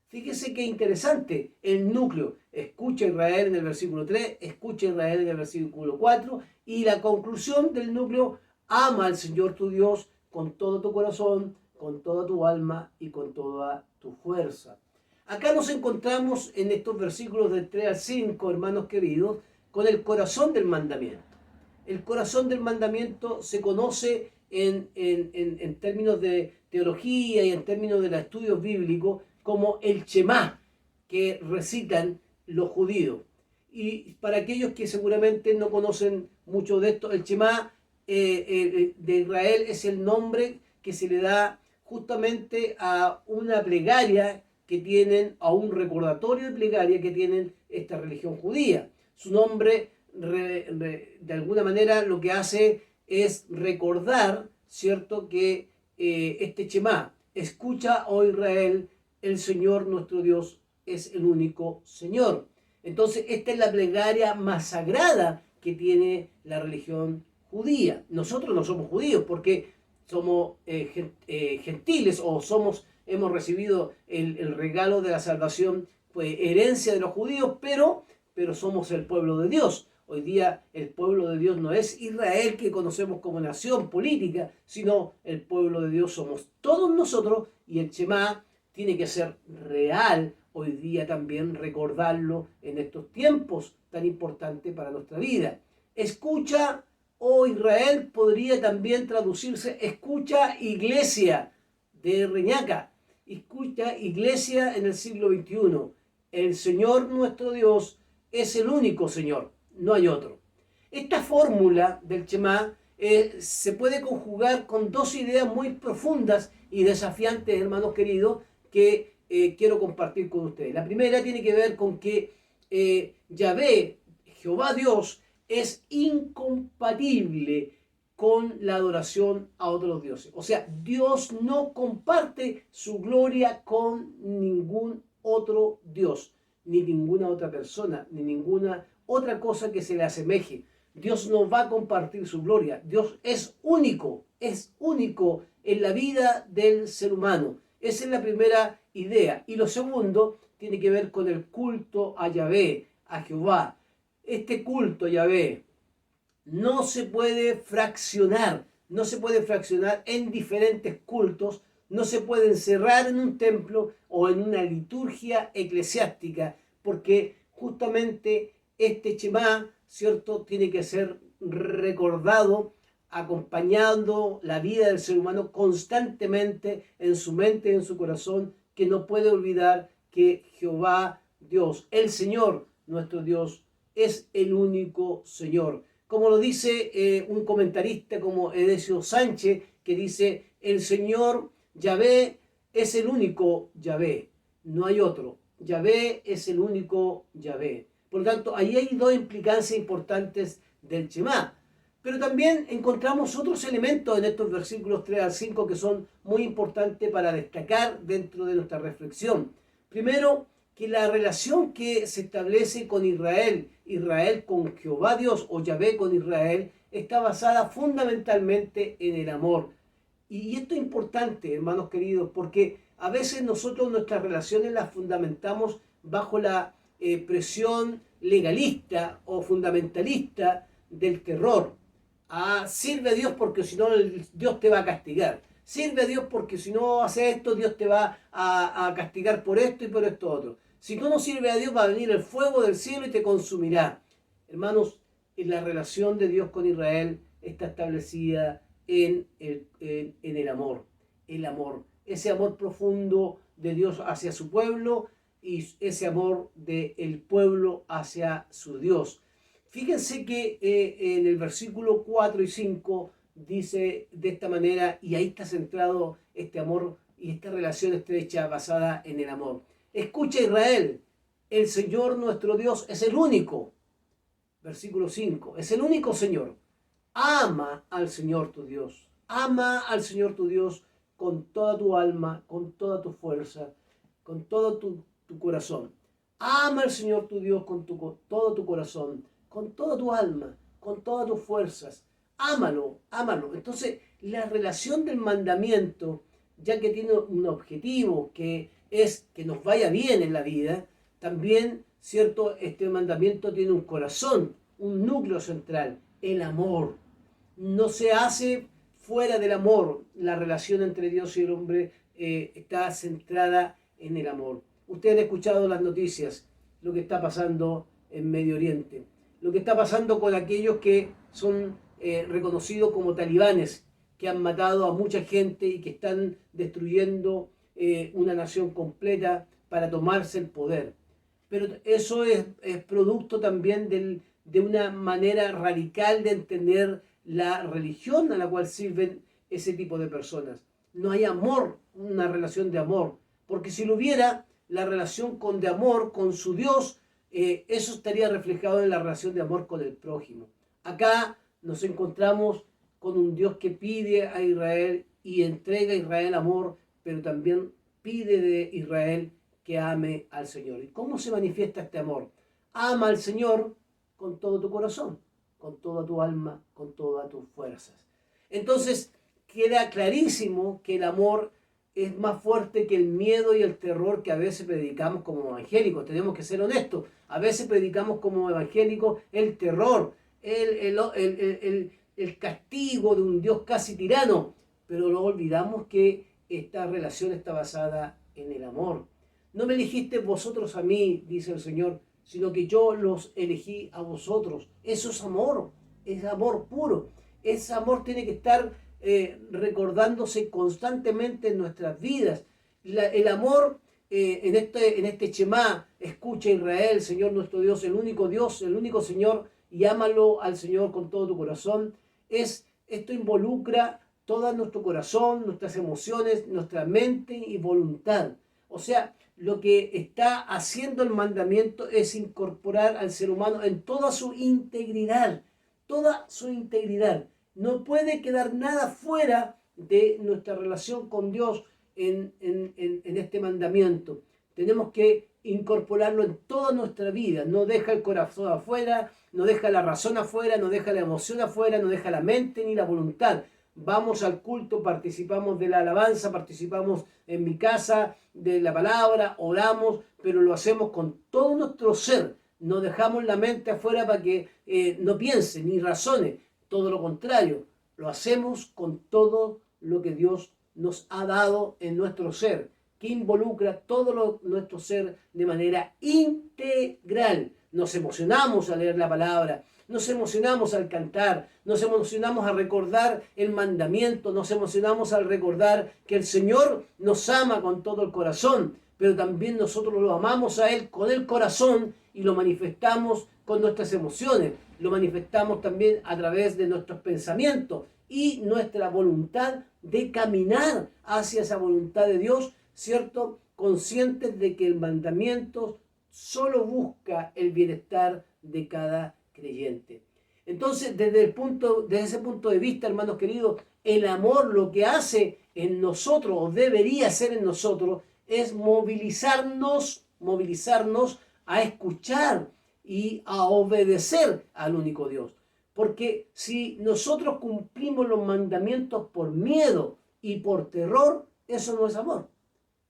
Fíjese qué interesante el núcleo. Escucha Israel en el versículo 3, escucha Israel en el versículo 4, y la conclusión del núcleo: ama al Señor tu Dios con todo tu corazón, con toda tu alma y con toda tu fuerza. Acá nos encontramos en estos versículos del 3 al 5, hermanos queridos, con el corazón del mandamiento. El corazón del mandamiento se conoce en términos de teología y en términos de los estudios bíblicos como el Shema, que recitan los judíos. Y para aquellos que seguramente no conocen mucho de esto, el Shema de Israel es el nombre que se le da justamente a una plegaria que tienen, a un recordatorio de plegaria que tienen esta religión judía. Su nombre de alguna manera lo que hace es recordar, ¿cierto?, que este Shema, escucha, oh Israel, el Señor nuestro Dios es el único Señor. Entonces, esta es la plegaria más sagrada que tiene la religión judía. Nosotros no somos judíos porque somos gentiles o hemos recibido el regalo de la salvación, pues herencia de los judíos, pero somos el pueblo de Dios. Hoy día el pueblo de Dios no es Israel que conocemos como nación política, sino el pueblo de Dios somos todos nosotros, y el Shema tiene que ser real hoy día también, recordarlo en estos tiempos tan importantes para nuestra vida. Escucha, oh Israel, podría también traducirse escucha iglesia de Reñaca, escucha iglesia en el siglo XXI. El Señor nuestro Dios es el único Señor, no hay otro. Esta fórmula del Shema se puede conjugar con dos ideas muy profundas y desafiantes, hermanos queridos, que quiero compartir con ustedes. La primera tiene que ver con que Yahvé, Jehová Dios, es incompatible con la adoración a otros dioses. O sea, Dios no comparte su gloria con ningún otro Dios, ni ninguna otra persona, ni ninguna otra cosa que se le asemeje. Dios no va a compartir su gloria. Dios es único en la vida del ser humano. Esa es la primera idea. Y lo segundo tiene que ver con el culto a Yahvé, a Jehová. Este culto a Yahvé no se puede fraccionar en diferentes cultos, no se puede encerrar en un templo o en una liturgia eclesiástica, porque justamente este Shema, ¿cierto?, tiene que ser recordado acompañando la vida del ser humano constantemente en su mente y en su corazón, que no puede olvidar que Jehová Dios, el Señor, nuestro Dios, es el único Señor. Como lo dice un comentarista como Edesio Sánchez, que dice, el Señor Yahvé es el único Yahvé, no hay otro. Yahvé es el único Yahvé. Por lo tanto, ahí hay dos implicancias importantes del Shema. Pero también encontramos otros elementos en estos versículos 3 al 5 que son muy importantes para destacar dentro de nuestra reflexión. Primero, que la relación que se establece con Israel con Jehová Dios o Yahvé con Israel, está basada fundamentalmente en el amor. Y esto es importante, hermanos queridos, porque a veces nosotros nuestras relaciones las fundamentamos bajo la presión legalista o fundamentalista del terror. Sirve a Dios porque si no Dios te va a castigar. Sirve a Dios porque si no haces esto, Dios te va a castigar por esto y por esto otro. Si tú no sirves a Dios, va a venir el fuego del cielo y te consumirá. Hermanos, la relación de Dios con Israel está establecida en el amor. El amor. Ese amor profundo de Dios hacia su pueblo y ese amor del pueblo hacia su Dios. Fíjense que en el versículo 4 y 5 dice de esta manera, y ahí está centrado este amor y esta relación estrecha basada en el amor. Escucha Israel, el Señor nuestro Dios es el único. Versículo 5, es el único Señor. Ama al Señor tu Dios. Ama al Señor tu Dios con toda tu alma, con toda tu fuerza, con todo tu corazón. Ama al Señor tu Dios con todo tu corazón, con toda tu alma, con todas tus fuerzas. Ámalo, ámalo. Entonces, la relación del mandamiento, ya que tiene un objetivo que es que nos vaya bien en la vida, también, ¿cierto?, este mandamiento tiene un corazón, un núcleo central, el amor. No se hace fuera del amor. La relación entre Dios y el hombre está centrada en el amor. Ustedes han escuchado las noticias, lo que está pasando en Medio Oriente, lo que está pasando con aquellos que son reconocidos como talibanes, que han matado a mucha gente y que están destruyendo una nación completa para tomarse el poder. Pero eso es producto también de una manera radical de entender la religión a la cual sirven ese tipo de personas. No hay amor, una relación de amor, porque si lo hubiera, la relación de amor con su Dios eso estaría reflejado en la relación de amor con el prójimo. Acá nos encontramos con un Dios que pide a Israel y entrega a Israel amor, pero también pide de Israel que ame al Señor. ¿Y cómo se manifiesta este amor? Ama al Señor con todo tu corazón, con toda tu alma, con todas tus fuerzas. Entonces queda clarísimo que el amor es más fuerte que el miedo y el terror que a veces predicamos como evangélicos. Tenemos que ser honestos. A veces predicamos como evangélicos el terror, el castigo de un Dios casi tirano, pero no olvidamos que esta relación está basada en el amor. No me elegiste vosotros a mí, dice el Señor, sino que yo los elegí a vosotros. Eso es amor puro. Ese amor tiene que estar recordándose constantemente en nuestras vidas. El amor en este Shemá, escucha Israel, Señor nuestro Dios, el único Señor, y ámalo al Señor con todo tu corazón. Esto involucra todo nuestro corazón, nuestras emociones, nuestra mente y voluntad. O sea, lo que está haciendo el mandamiento es incorporar al ser humano en toda su integridad. Toda su integridad. No puede quedar nada fuera de nuestra relación con Dios en este mandamiento. Tenemos que incorporarlo en toda nuestra vida. No deja el corazón afuera, no deja la razón afuera, no deja la emoción afuera, no deja la mente ni la voluntad. Vamos al culto, participamos de la alabanza, participamos en mi casa de la palabra, oramos, pero lo hacemos con todo nuestro ser. No dejamos la mente afuera para que no piense ni razone. Todo lo contrario, lo hacemos con todo lo que Dios nos ha dado en nuestro ser, que involucra todo nuestro ser de manera integral. Nos emocionamos al leer la palabra, nos emocionamos al cantar, nos emocionamos al recordar el mandamiento, nos emocionamos al recordar que el Señor nos ama con todo el corazón, pero también nosotros lo amamos a Él con el corazón y lo manifestamos con nuestras emociones, lo manifestamos también a través de nuestros pensamientos y nuestra voluntad de caminar hacia esa voluntad de Dios, ¿cierto? Conscientes de que el mandamiento solo busca el bienestar de cada creyente. Entonces, desde ese punto de vista, hermanos queridos, el amor lo que hace en nosotros, o debería hacer en nosotros, es movilizarnos a escuchar y a obedecer al único Dios. Porque si nosotros cumplimos los mandamientos por miedo y por terror, eso no es amor.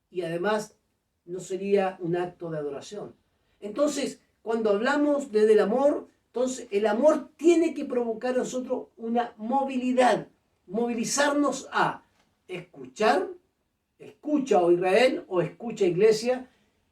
Y además no sería un acto de adoración. Entonces, cuando hablamos del amor, entonces el amor tiene que provocar en nosotros una movilidad, movilizarnos a escuchar, escucha, oh Israel, o escucha, iglesia,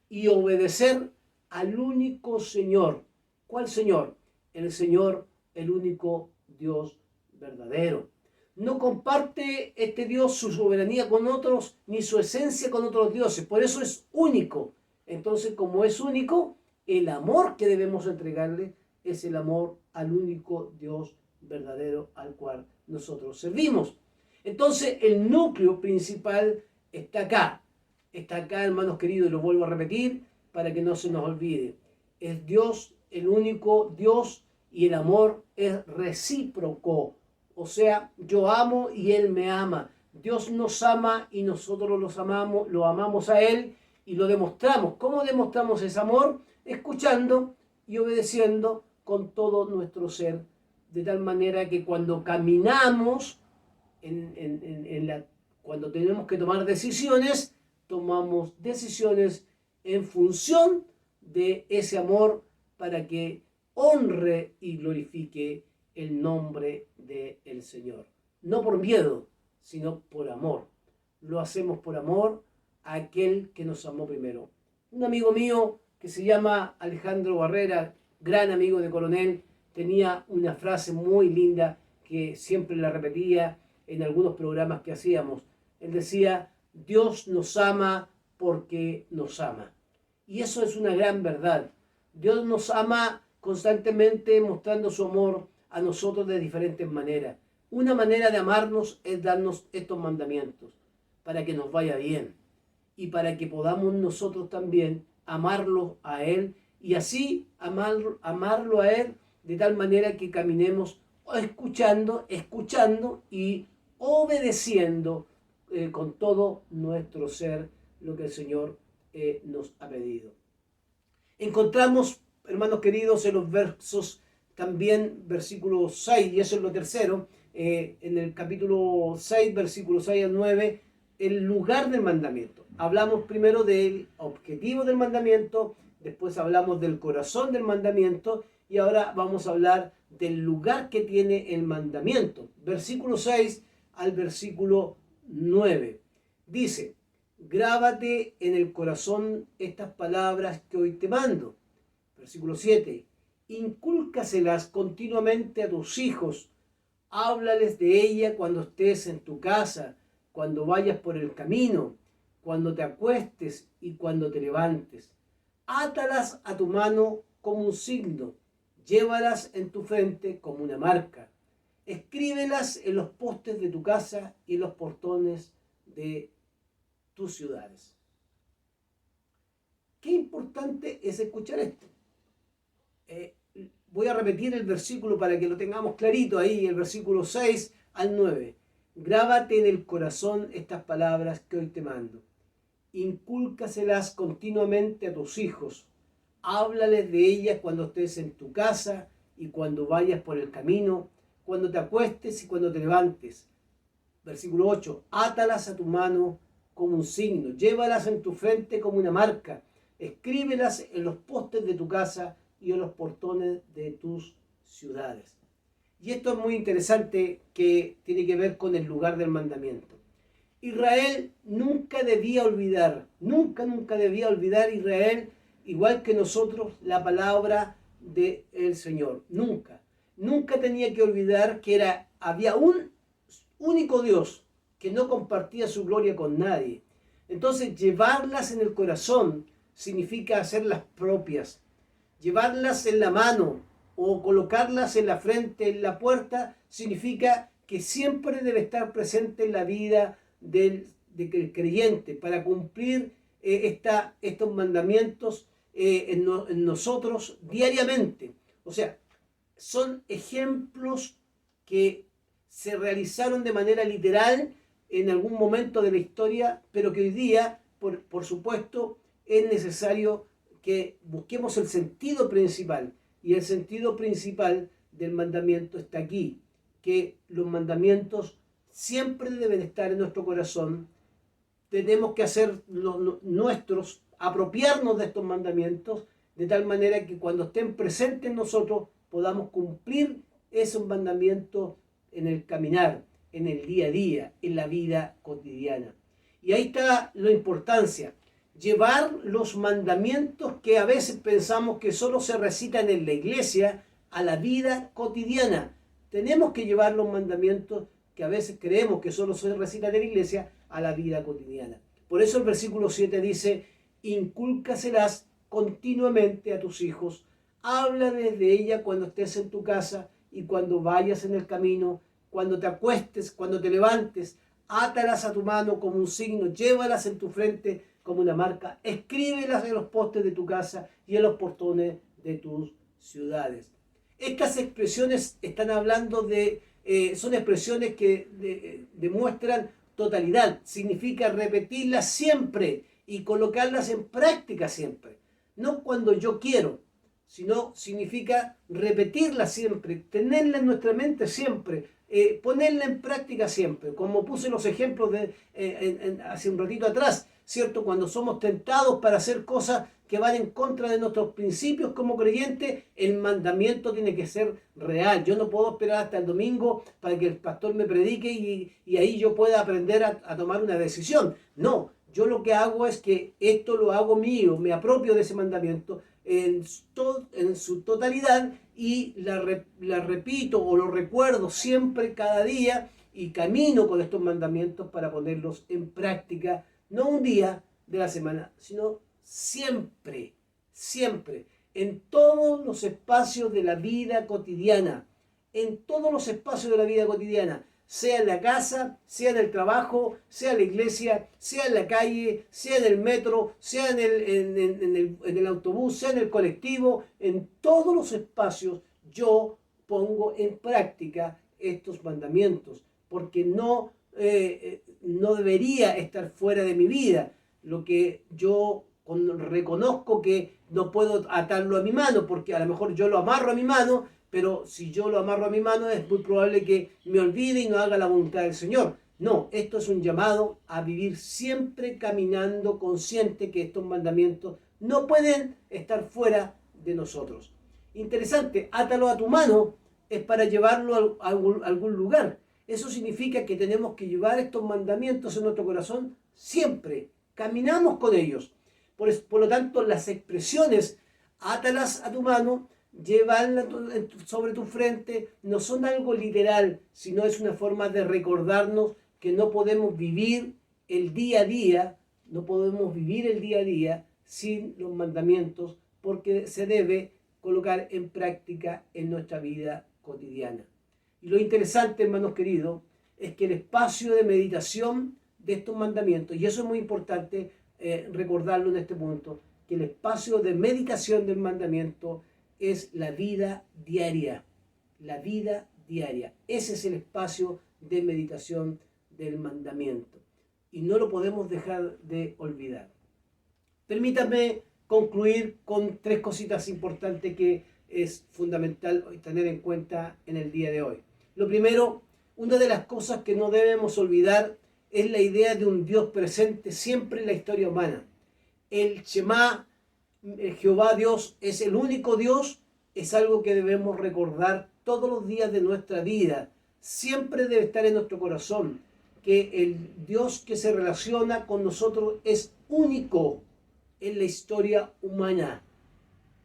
y obedecer al único Señor. ¿Cuál Señor? El Señor, el único Dios verdadero. No comparte este Dios su soberanía con otros, ni su esencia con otros dioses. Por eso es único. Entonces, como es único, el amor que debemos entregarle es el amor al único Dios verdadero al cual nosotros servimos. Entonces, el núcleo principal está acá. Está acá, hermanos queridos, y lo vuelvo a repetir para que no se nos olvide. Es Dios, el único Dios, y el amor es recíproco. O sea, yo amo y Él me ama. Dios nos ama y nosotros lo amamos a Él y lo demostramos. ¿Cómo demostramos ese amor? Escuchando y obedeciendo con todo nuestro ser. De tal manera que cuando caminamos, cuando tenemos que tomar decisiones, tomamos decisiones en función de ese amor para que honre y glorifique el nombre del Señor. No por miedo, sino por amor. Lo hacemos por amor a aquel que nos amó primero. Un amigo mío que se llama Alejandro Barrera, gran amigo de Coronel, tenía una frase muy linda que siempre la repetía en algunos programas que hacíamos. Él decía, Dios nos ama porque nos ama. Y eso es una gran verdad. Dios nos ama constantemente mostrando su amor a nosotros de diferentes maneras. Una manera de amarnos es darnos estos mandamientos para que nos vaya bien y para que podamos nosotros también amarlo a Él y así amarlo a Él de tal manera que caminemos escuchando y obedeciendo con todo nuestro ser lo que el Señor nos ha pedido. Encontramos, hermanos queridos, en los versos también, versículo 6, y eso es lo tercero, en el capítulo 6, versículo 6 al 9, el lugar del mandamiento. Hablamos primero del objetivo del mandamiento, después hablamos del corazón del mandamiento, y ahora vamos a hablar del lugar que tiene el mandamiento. Versículo 6 al versículo 9. Dice: grábate en el corazón estas palabras que hoy te mando. Versículo 7. Incúlcaselas continuamente a tus hijos. Háblales de ella cuando estés en tu casa, cuando vayas por el camino, cuando te acuestes y cuando te levantes. Átalas a tu mano como un signo. Llévalas en tu frente como una marca. Escríbelas en los postes de tu casa y en los portones de tus ciudades. Qué importante es escuchar esto. Voy a repetir el versículo para que lo tengamos clarito ahí, el versículo 6 al 9. Grábate en el corazón estas palabras que hoy te mando. Incúlcaselas continuamente a tus hijos. Háblales de ellas cuando estés en tu casa y cuando vayas por el camino, cuando te acuestes y cuando te levantes. Versículo 8. Átalas a tu mano como un signo. Llévalas en tu frente como una marca. Escríbelas en los postes de tu casa y en los portones de tus ciudades. Y esto es muy interesante, que tiene que ver con el lugar del mandamiento. Israel nunca debía olvidar Israel, igual que nosotros, la palabra del Señor. Nunca tenía que olvidar que había un único Dios que no compartía su gloria con nadie. Entonces, llevarlas en el corazón significa hacerlas propias. Llevarlas en la mano o colocarlas en la frente, en la puerta, significa que siempre debe estar presente en la vida del creyente para cumplir estos mandamientos en nosotros diariamente. O sea, son ejemplos que se realizaron de manera literal en algún momento de la historia, pero que hoy día, por supuesto, es necesario que busquemos el sentido principal. Y el sentido principal del mandamiento está aquí, que los mandamientos siempre deben estar en nuestro corazón. Tenemos que hacer nuestros, apropiarnos de estos mandamientos, de tal manera que cuando estén presentes en nosotros podamos cumplir esos mandamientos en el caminar, en el día a día, en la vida cotidiana. Y ahí está la importancia. Llevar los mandamientos que a veces pensamos que solo se recitan en la iglesia a la vida cotidiana. Tenemos que llevar los mandamientos que a veces creemos que solo se recitan en la iglesia a la vida cotidiana. Por eso el versículo 7 dice: incúlcaselas continuamente a tus hijos, háblales de ella cuando estés en tu casa y cuando vayas en el camino, cuando te acuestes, cuando te levantes, átalas a tu mano como un signo, llévalas en tu frente como una marca, escríbelas en los postes de tu casa y en los portones de tus ciudades. Estas expresiones están hablando son expresiones que demuestran totalidad, significa repetirlas siempre y colocarlas en práctica siempre. No cuando yo quiero, sino significa repetirlas siempre, tenerla en nuestra mente siempre, ponerla en práctica siempre. Como puse los ejemplos hace un ratito atrás, ¿cierto? Cuando somos tentados para hacer cosas que van en contra de nuestros principios como creyentes, el mandamiento tiene que ser real. Yo no puedo esperar hasta el domingo para que el pastor me predique y ahí yo pueda aprender a tomar una decisión. No, yo lo que hago es que esto lo hago mío, me apropio de ese mandamiento en su totalidad y la repito o lo recuerdo siempre, cada día, y camino con estos mandamientos para ponerlos en práctica, no un día de la semana, sino siempre, siempre, en todos los espacios de la vida cotidiana, en todos los espacios de la vida cotidiana. sea en la casa, sea en el trabajo, sea en la iglesia, sea en la calle, sea en el metro, sea en el autobús, sea en el colectivo, en todos los espacios yo pongo en práctica estos mandamientos, porque no debería estar fuera de mi vida. Lo que yo reconozco que no puedo atarlo a mi mano, porque a lo mejor yo lo amarro a mi mano, pero si yo lo amarro a mi mano es muy probable que me olvide y no haga la voluntad del Señor. No, esto es un llamado a vivir siempre caminando consciente que estos mandamientos no pueden estar fuera de nosotros. Interesante, átalo a tu mano es para llevarlo a algún lugar. Eso significa que tenemos que llevar estos mandamientos en nuestro corazón siempre. Caminamos con ellos. Por lo tanto, las expresiones, átalas a tu mano, llévalas sobre tu frente, no son algo literal, sino es una forma de recordarnos que no podemos vivir el día a día, sin los mandamientos, porque se debe colocar en práctica en nuestra vida cotidiana. Y lo interesante, hermanos queridos, es que el espacio de meditación de estos mandamientos, y eso es muy importante recordarlo en este punto, que el espacio de meditación del mandamiento es la vida diaria. La vida diaria. Ese es el espacio de meditación del mandamiento. Y no lo podemos dejar de olvidar. Permítanme concluir con 3 cositas importantes que es fundamental tener en cuenta en el día de hoy. Lo primero, una de las cosas que no debemos olvidar es la idea de un Dios presente siempre en la historia humana. El Shema, el Jehová Dios, es el único Dios, es algo que debemos recordar todos los días de nuestra vida. Siempre debe estar en nuestro corazón que el Dios que se relaciona con nosotros es único en la historia humana.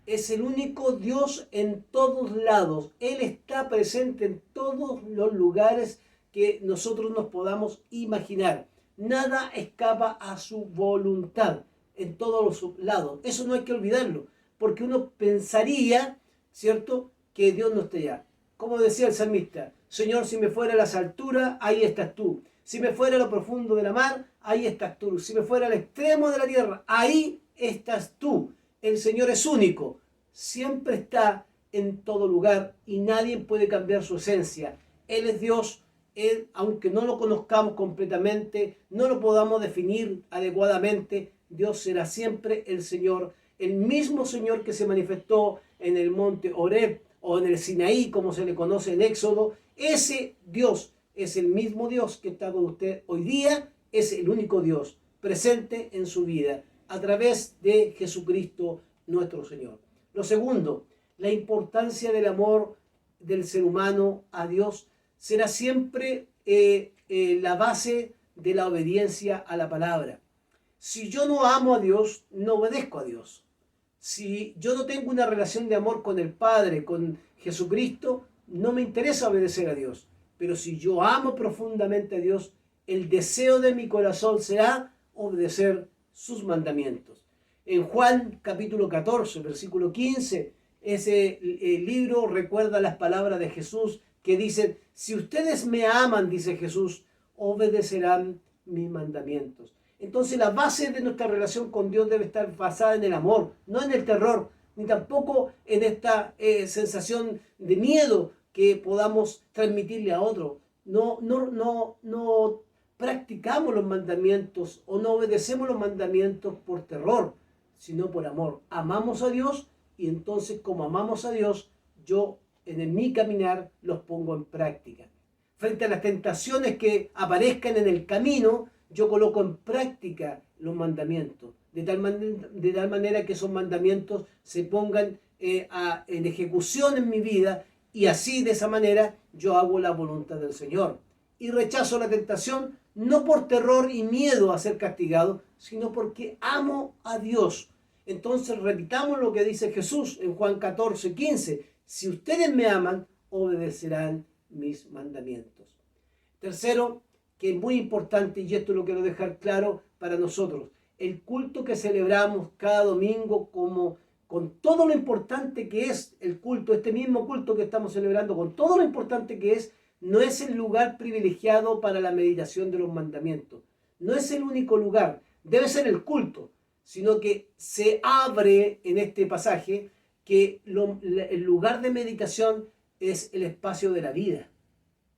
Es el único Dios en todos lados. Él está presente en todos los lugares que nosotros nos podamos imaginar. Nada escapa a su voluntad en todos los lados. Eso no hay que olvidarlo, porque uno pensaría, ¿cierto?, que Dios no está allá. Como decía el salmista, Señor, si me fuera a las alturas, ahí estás tú. Si me fuera a lo profundo de la mar, ahí estás tú. Si me fuera al extremo de la tierra, ahí estás tú. El Señor es único, siempre está en todo lugar y nadie puede cambiar su esencia. Él es Dios. Él, aunque no lo conozcamos completamente, no lo podamos definir adecuadamente, Dios será siempre el Señor, el mismo Señor que se manifestó en el monte Horeb o en el Sinaí, como se le conoce en Éxodo. Ese Dios es el mismo Dios que está con usted hoy día, es el único Dios presente en su vida a través de Jesucristo nuestro Señor. Lo segundo, la importancia del amor del ser humano a Dios será siempre la base de la obediencia a la palabra. Si yo no amo a Dios, no obedezco a Dios. Si yo no tengo una relación de amor con el Padre, con Jesucristo, no me interesa obedecer a Dios. Pero si yo amo profundamente a Dios, el deseo de mi corazón será obedecer sus mandamientos. En Juan capítulo 14, versículo 15, ese libro recuerda las palabras de Jesús que dicen, si ustedes me aman, dice Jesús, obedecerán mis mandamientos. Entonces la base de nuestra relación con Dios debe estar basada en el amor, no en el terror, ni tampoco en esta sensación de miedo que podamos transmitirle a otro. No practicamos los mandamientos o no obedecemos los mandamientos por terror, sino por amor. Amamos a Dios y entonces como amamos a Dios, yo en mi caminar los pongo en práctica. Frente a las tentaciones que aparezcan en el camino, yo coloco en práctica los mandamientos, de tal manera que esos mandamientos se pongan en ejecución en mi vida y así de esa manera yo hago la voluntad del Señor. Y rechazo la tentación no por terror y miedo a ser castigado, sino porque amo a Dios. Entonces repitamos lo que dice Jesús en Juan 14, 15. Si ustedes me aman, obedecerán mis mandamientos. Tercero, que es muy importante, y esto lo quiero dejar claro para nosotros, el culto que celebramos cada domingo con todo lo importante que es el culto, este mismo culto que estamos celebrando, con todo lo importante que es, no es el lugar privilegiado para la meditación de los mandamientos. No es el único lugar, debe ser el culto, sino que se abre en este pasaje que el lugar de meditación es el espacio de la vida.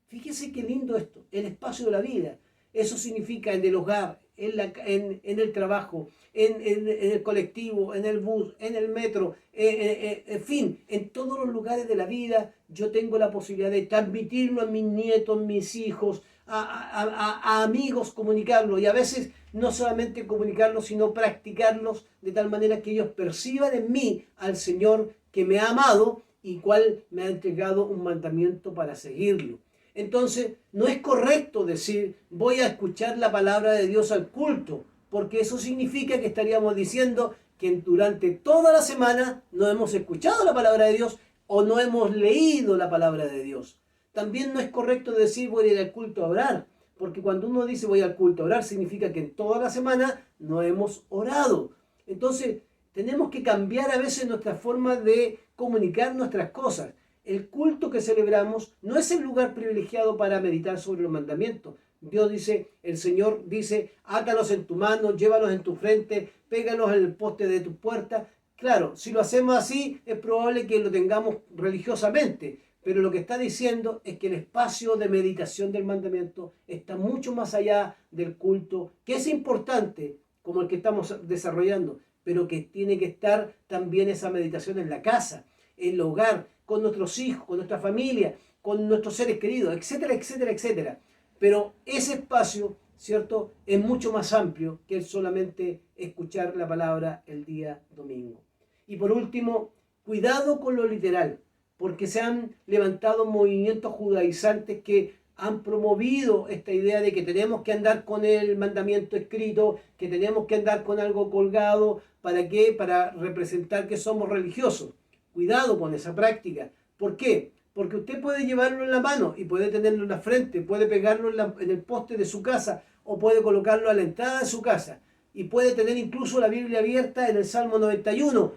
Fíjese qué lindo esto, el espacio de la vida. Eso significa en el hogar, en el trabajo, en el colectivo, en el bus, en el metro, en fin, en todos los lugares de la vida yo tengo la posibilidad de transmitirlo a mis nietos, mis hijos, a amigos, comunicarlo, y a veces no solamente comunicarlo, sino practicarlos de tal manera que ellos perciban en mí al Señor que me ha amado y cual me ha entregado un mandamiento para seguirlo. Entonces, no es correcto decir, voy a escuchar la palabra de Dios al culto, porque eso significa que estaríamos diciendo que durante toda la semana no hemos escuchado la palabra de Dios o no hemos leído la palabra de Dios. También no es correcto decir, voy a ir al culto a orar, porque cuando uno dice voy al culto a orar, significa que en toda la semana no hemos orado. Entonces, tenemos que cambiar a veces nuestra forma de comunicar nuestras cosas. El culto que celebramos no es el lugar privilegiado para meditar sobre los mandamientos. Dios dice, el Señor dice, átalos en tu mano, llévalos en tu frente, pégalos en el poste de tu puerta. Claro, si lo hacemos así, es probable que lo tengamos religiosamente, pero lo que está diciendo es que el espacio de meditación del mandamiento está mucho más allá del culto, que es importante, como el que estamos desarrollando, pero que tiene que estar también esa meditación en la casa, en el hogar, con nuestros hijos, con nuestra familia, con nuestros seres queridos, etcétera, etcétera, etcétera. Pero ese espacio, ¿cierto?, es mucho más amplio que el solamente escuchar la palabra el día domingo. Y por último, cuidado con lo literal, porque se han levantado movimientos judaizantes que han promovido esta idea de que tenemos que andar con el mandamiento escrito, que tenemos que andar con algo colgado. ¿Para qué? Para representar que somos religiosos. Cuidado con esa práctica. ¿Por qué? Porque usted puede llevarlo en la mano y puede tenerlo en la frente, puede pegarlo en el poste de su casa o puede colocarlo a la entrada de su casa y puede tener incluso la Biblia abierta en el Salmo 91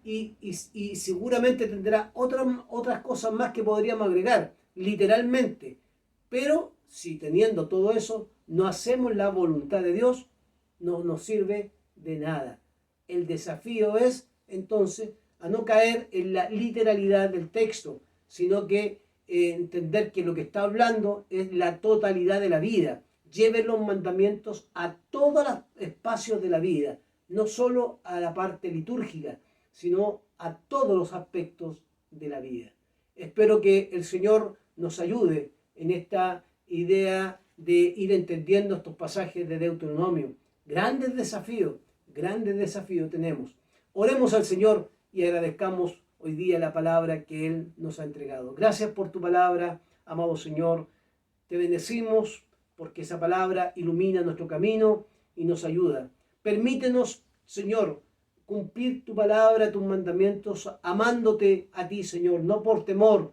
y seguramente tendrá otras cosas más que podríamos agregar, literalmente. Pero si teniendo todo eso no hacemos la voluntad de Dios, no nos sirve de nada. El desafío es entonces a no caer en la literalidad del texto, sino que entender que lo que está hablando es la totalidad de la vida. Lleven los mandamientos a todos los espacios de la vida, no solo a la parte litúrgica, sino a todos los aspectos de la vida. Espero que el Señor nos ayude en esta idea de ir entendiendo estos pasajes de Deuteronomio. Grandes desafíos tenemos. Oremos al Señor y agradezcamos hoy día la palabra que Él nos ha entregado. Gracias por tu palabra, amado Señor. Te bendecimos porque esa palabra ilumina nuestro camino y nos ayuda. Permítenos, Señor, cumplir tu palabra, tus mandamientos, amándote a ti, Señor, no por temor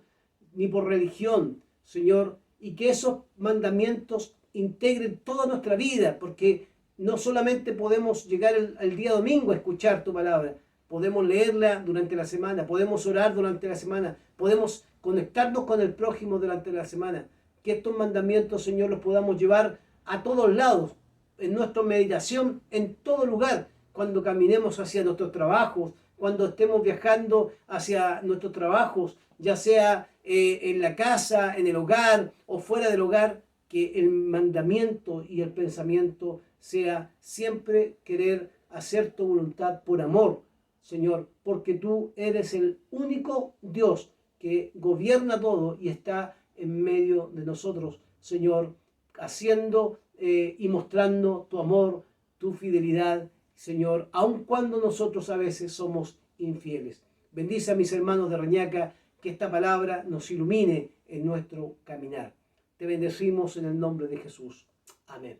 ni por religión, Señor, y que esos mandamientos integren toda nuestra vida, porque no solamente podemos llegar el día domingo a escuchar tu palabra, podemos leerla durante la semana, podemos orar durante la semana, podemos conectarnos con el prójimo durante la semana. Que estos mandamientos, Señor, los podamos llevar a todos lados, en nuestra meditación, en todo lugar, cuando caminemos hacia nuestros trabajos, cuando estemos viajando hacia nuestros trabajos, ya sea en la casa, en el hogar o fuera del hogar, que el mandamiento y el pensamiento sea siempre querer hacer tu voluntad por amor, Señor, porque tú eres el único Dios que gobierna todo y está en medio de nosotros, Señor, haciendo y mostrando tu amor, tu fidelidad, Señor, aun cuando nosotros a veces somos infieles. Bendice a mis hermanos de Reñaca, que esta palabra nos ilumine en nuestro caminar. Te bendecimos en el nombre de Jesús. Amén.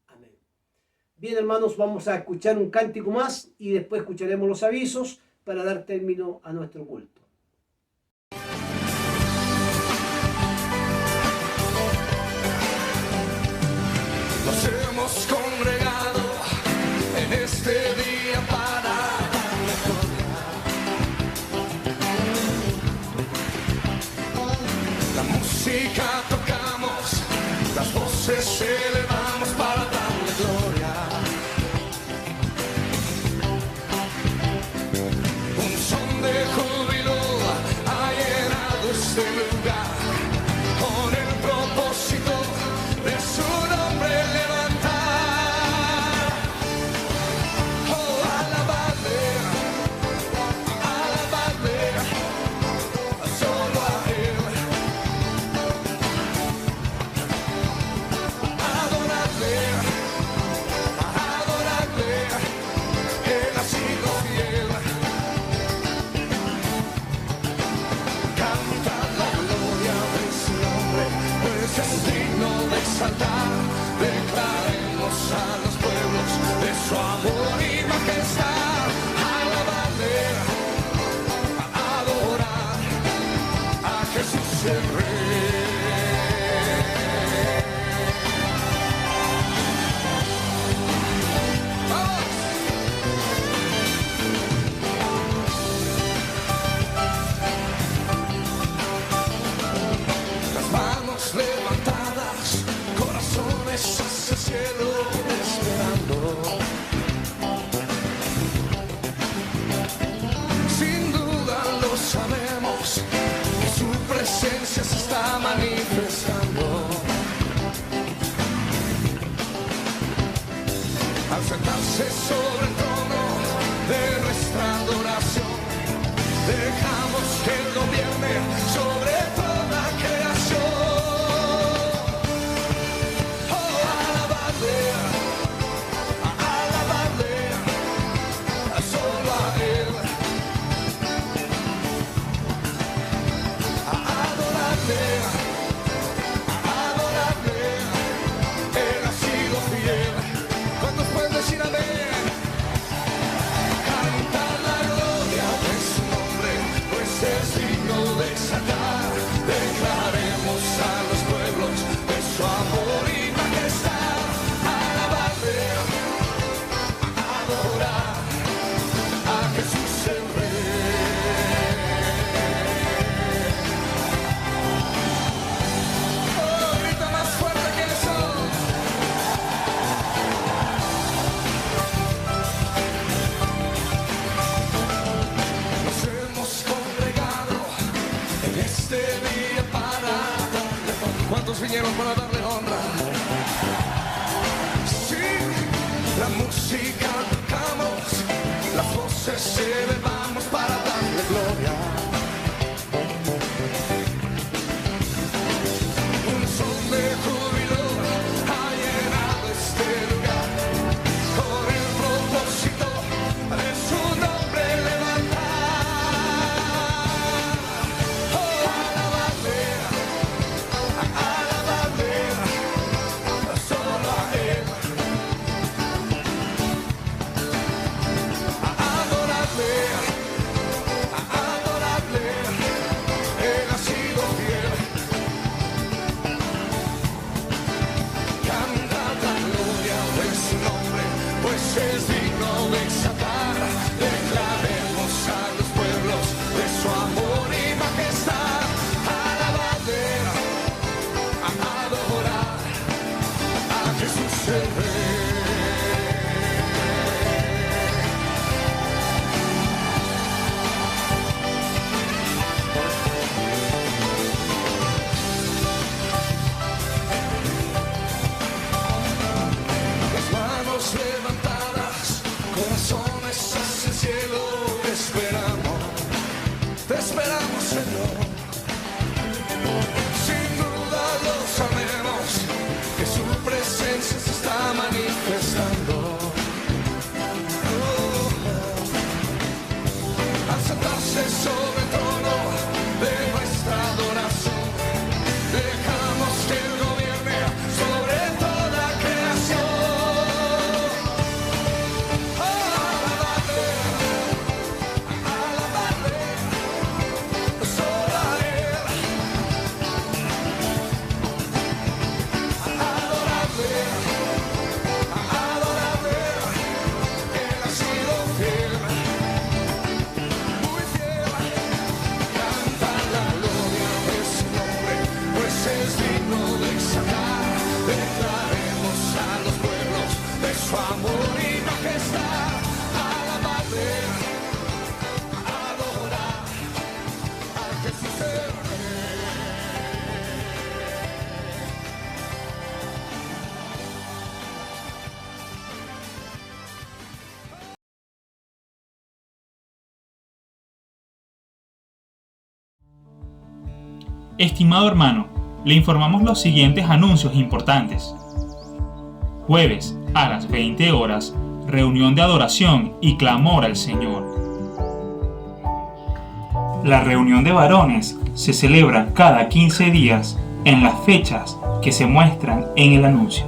Amén. Bien, hermanos, vamos a escuchar un cántico más y después escucharemos los avisos para dar término a nuestro culto. Nos hemos congregado en este día para darle gloria. La música declaremos a los pueblos de su amor y majestad. Alabarle, adorar a Jesús el Rey. Levantadas, corazones hacia el cielo esperando. Sin duda lo sabemos, que su presencia se está manifestando. Al sentarse sobre el trono de nuestra adoración, dejamos que Él gobierne sobre toda creación. Declaremos a los pueblos de su amor y majestad. Alabarle, adorar a Jesús el Rey. Oh, grita más fuerte que eso. Nos hemos congregado en este día para darle honra. ¿Cuántos vinieron para darle honra? Sí, la música tocamos, las voces elevamos para darle gloria. Un son de júbilo ha llenado este lugar, con el propósito de su nombre levantar. Oh, alabarle, solo a Él. Adorarle, Él ha sido fiel. Canta la gloria de su nombre, pues es digno de exaltar. Declaremos a los pueblos de su amor y majestad. Alabarle, adorar a Jesús el Rey. Las manos levantadas, corazones hacia el cielo, te esperamos Señor. Sin duda lo sabemos, que su presencia se está manifestando. Al sentarse sobre el trono de nuestra adoración, dejamos que Él gobierne sobre toda creación. Alabarle, solo a Él. Adorarle, Él ha sido fiel. Muy fiel, canta la gloria de su nombre, pues es digno de exaltar. Declaremos a los pueblos de su amor y majestad. Alabarle, adorar a Jesús el Rey. Estimado hermano, le informamos los siguientes anuncios importantes. Jueves a las 20 horas, reunión de adoración y clamor al Señor. La reunión de varones se celebra cada 15 días en las fechas que se muestran en el anuncio.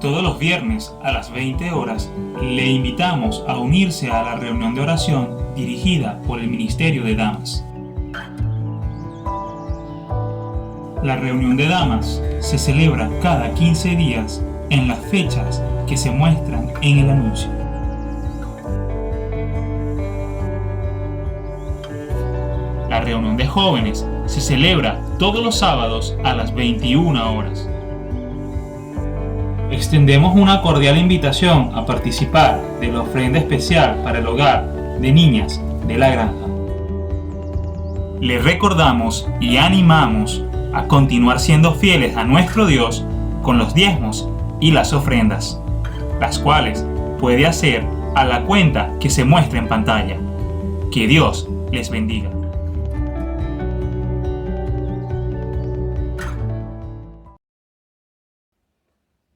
Todos los viernes a las 20 horas le invitamos a unirse a la reunión de oración dirigida por el Ministerio de Damas. La reunión de damas se celebra cada 15 días en las fechas que se muestran en el anuncio. La reunión de jóvenes se celebra todos los sábados a las 21 horas. Extendemos una cordial invitación a participar de la ofrenda especial para el hogar de niñas de la granja. Les recordamos y animamos a continuar siendo fieles a nuestro Dios con los diezmos y las ofrendas, las cuales puede hacer a la cuenta que se muestra en pantalla. Que Dios les bendiga.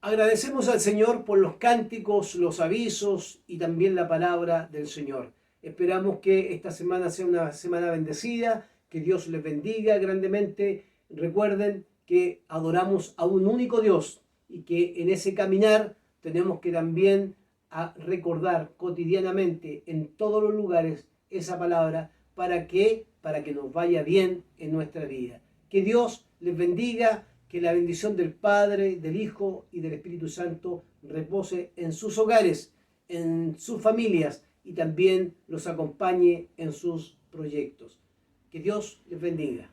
Agradecemos al Señor por los cánticos, los avisos y también la palabra del Señor. Esperamos que esta semana sea una semana bendecida, que Dios les bendiga grandemente. Recuerden que adoramos a un único Dios y que en ese caminar tenemos que también recordar cotidianamente en todos los lugares esa palabra para que nos vaya bien en nuestra vida. Que Dios les bendiga. Que la bendición del Padre, del Hijo y del Espíritu Santo repose en sus hogares, en sus familias y también los acompañe en sus proyectos. Que Dios les bendiga.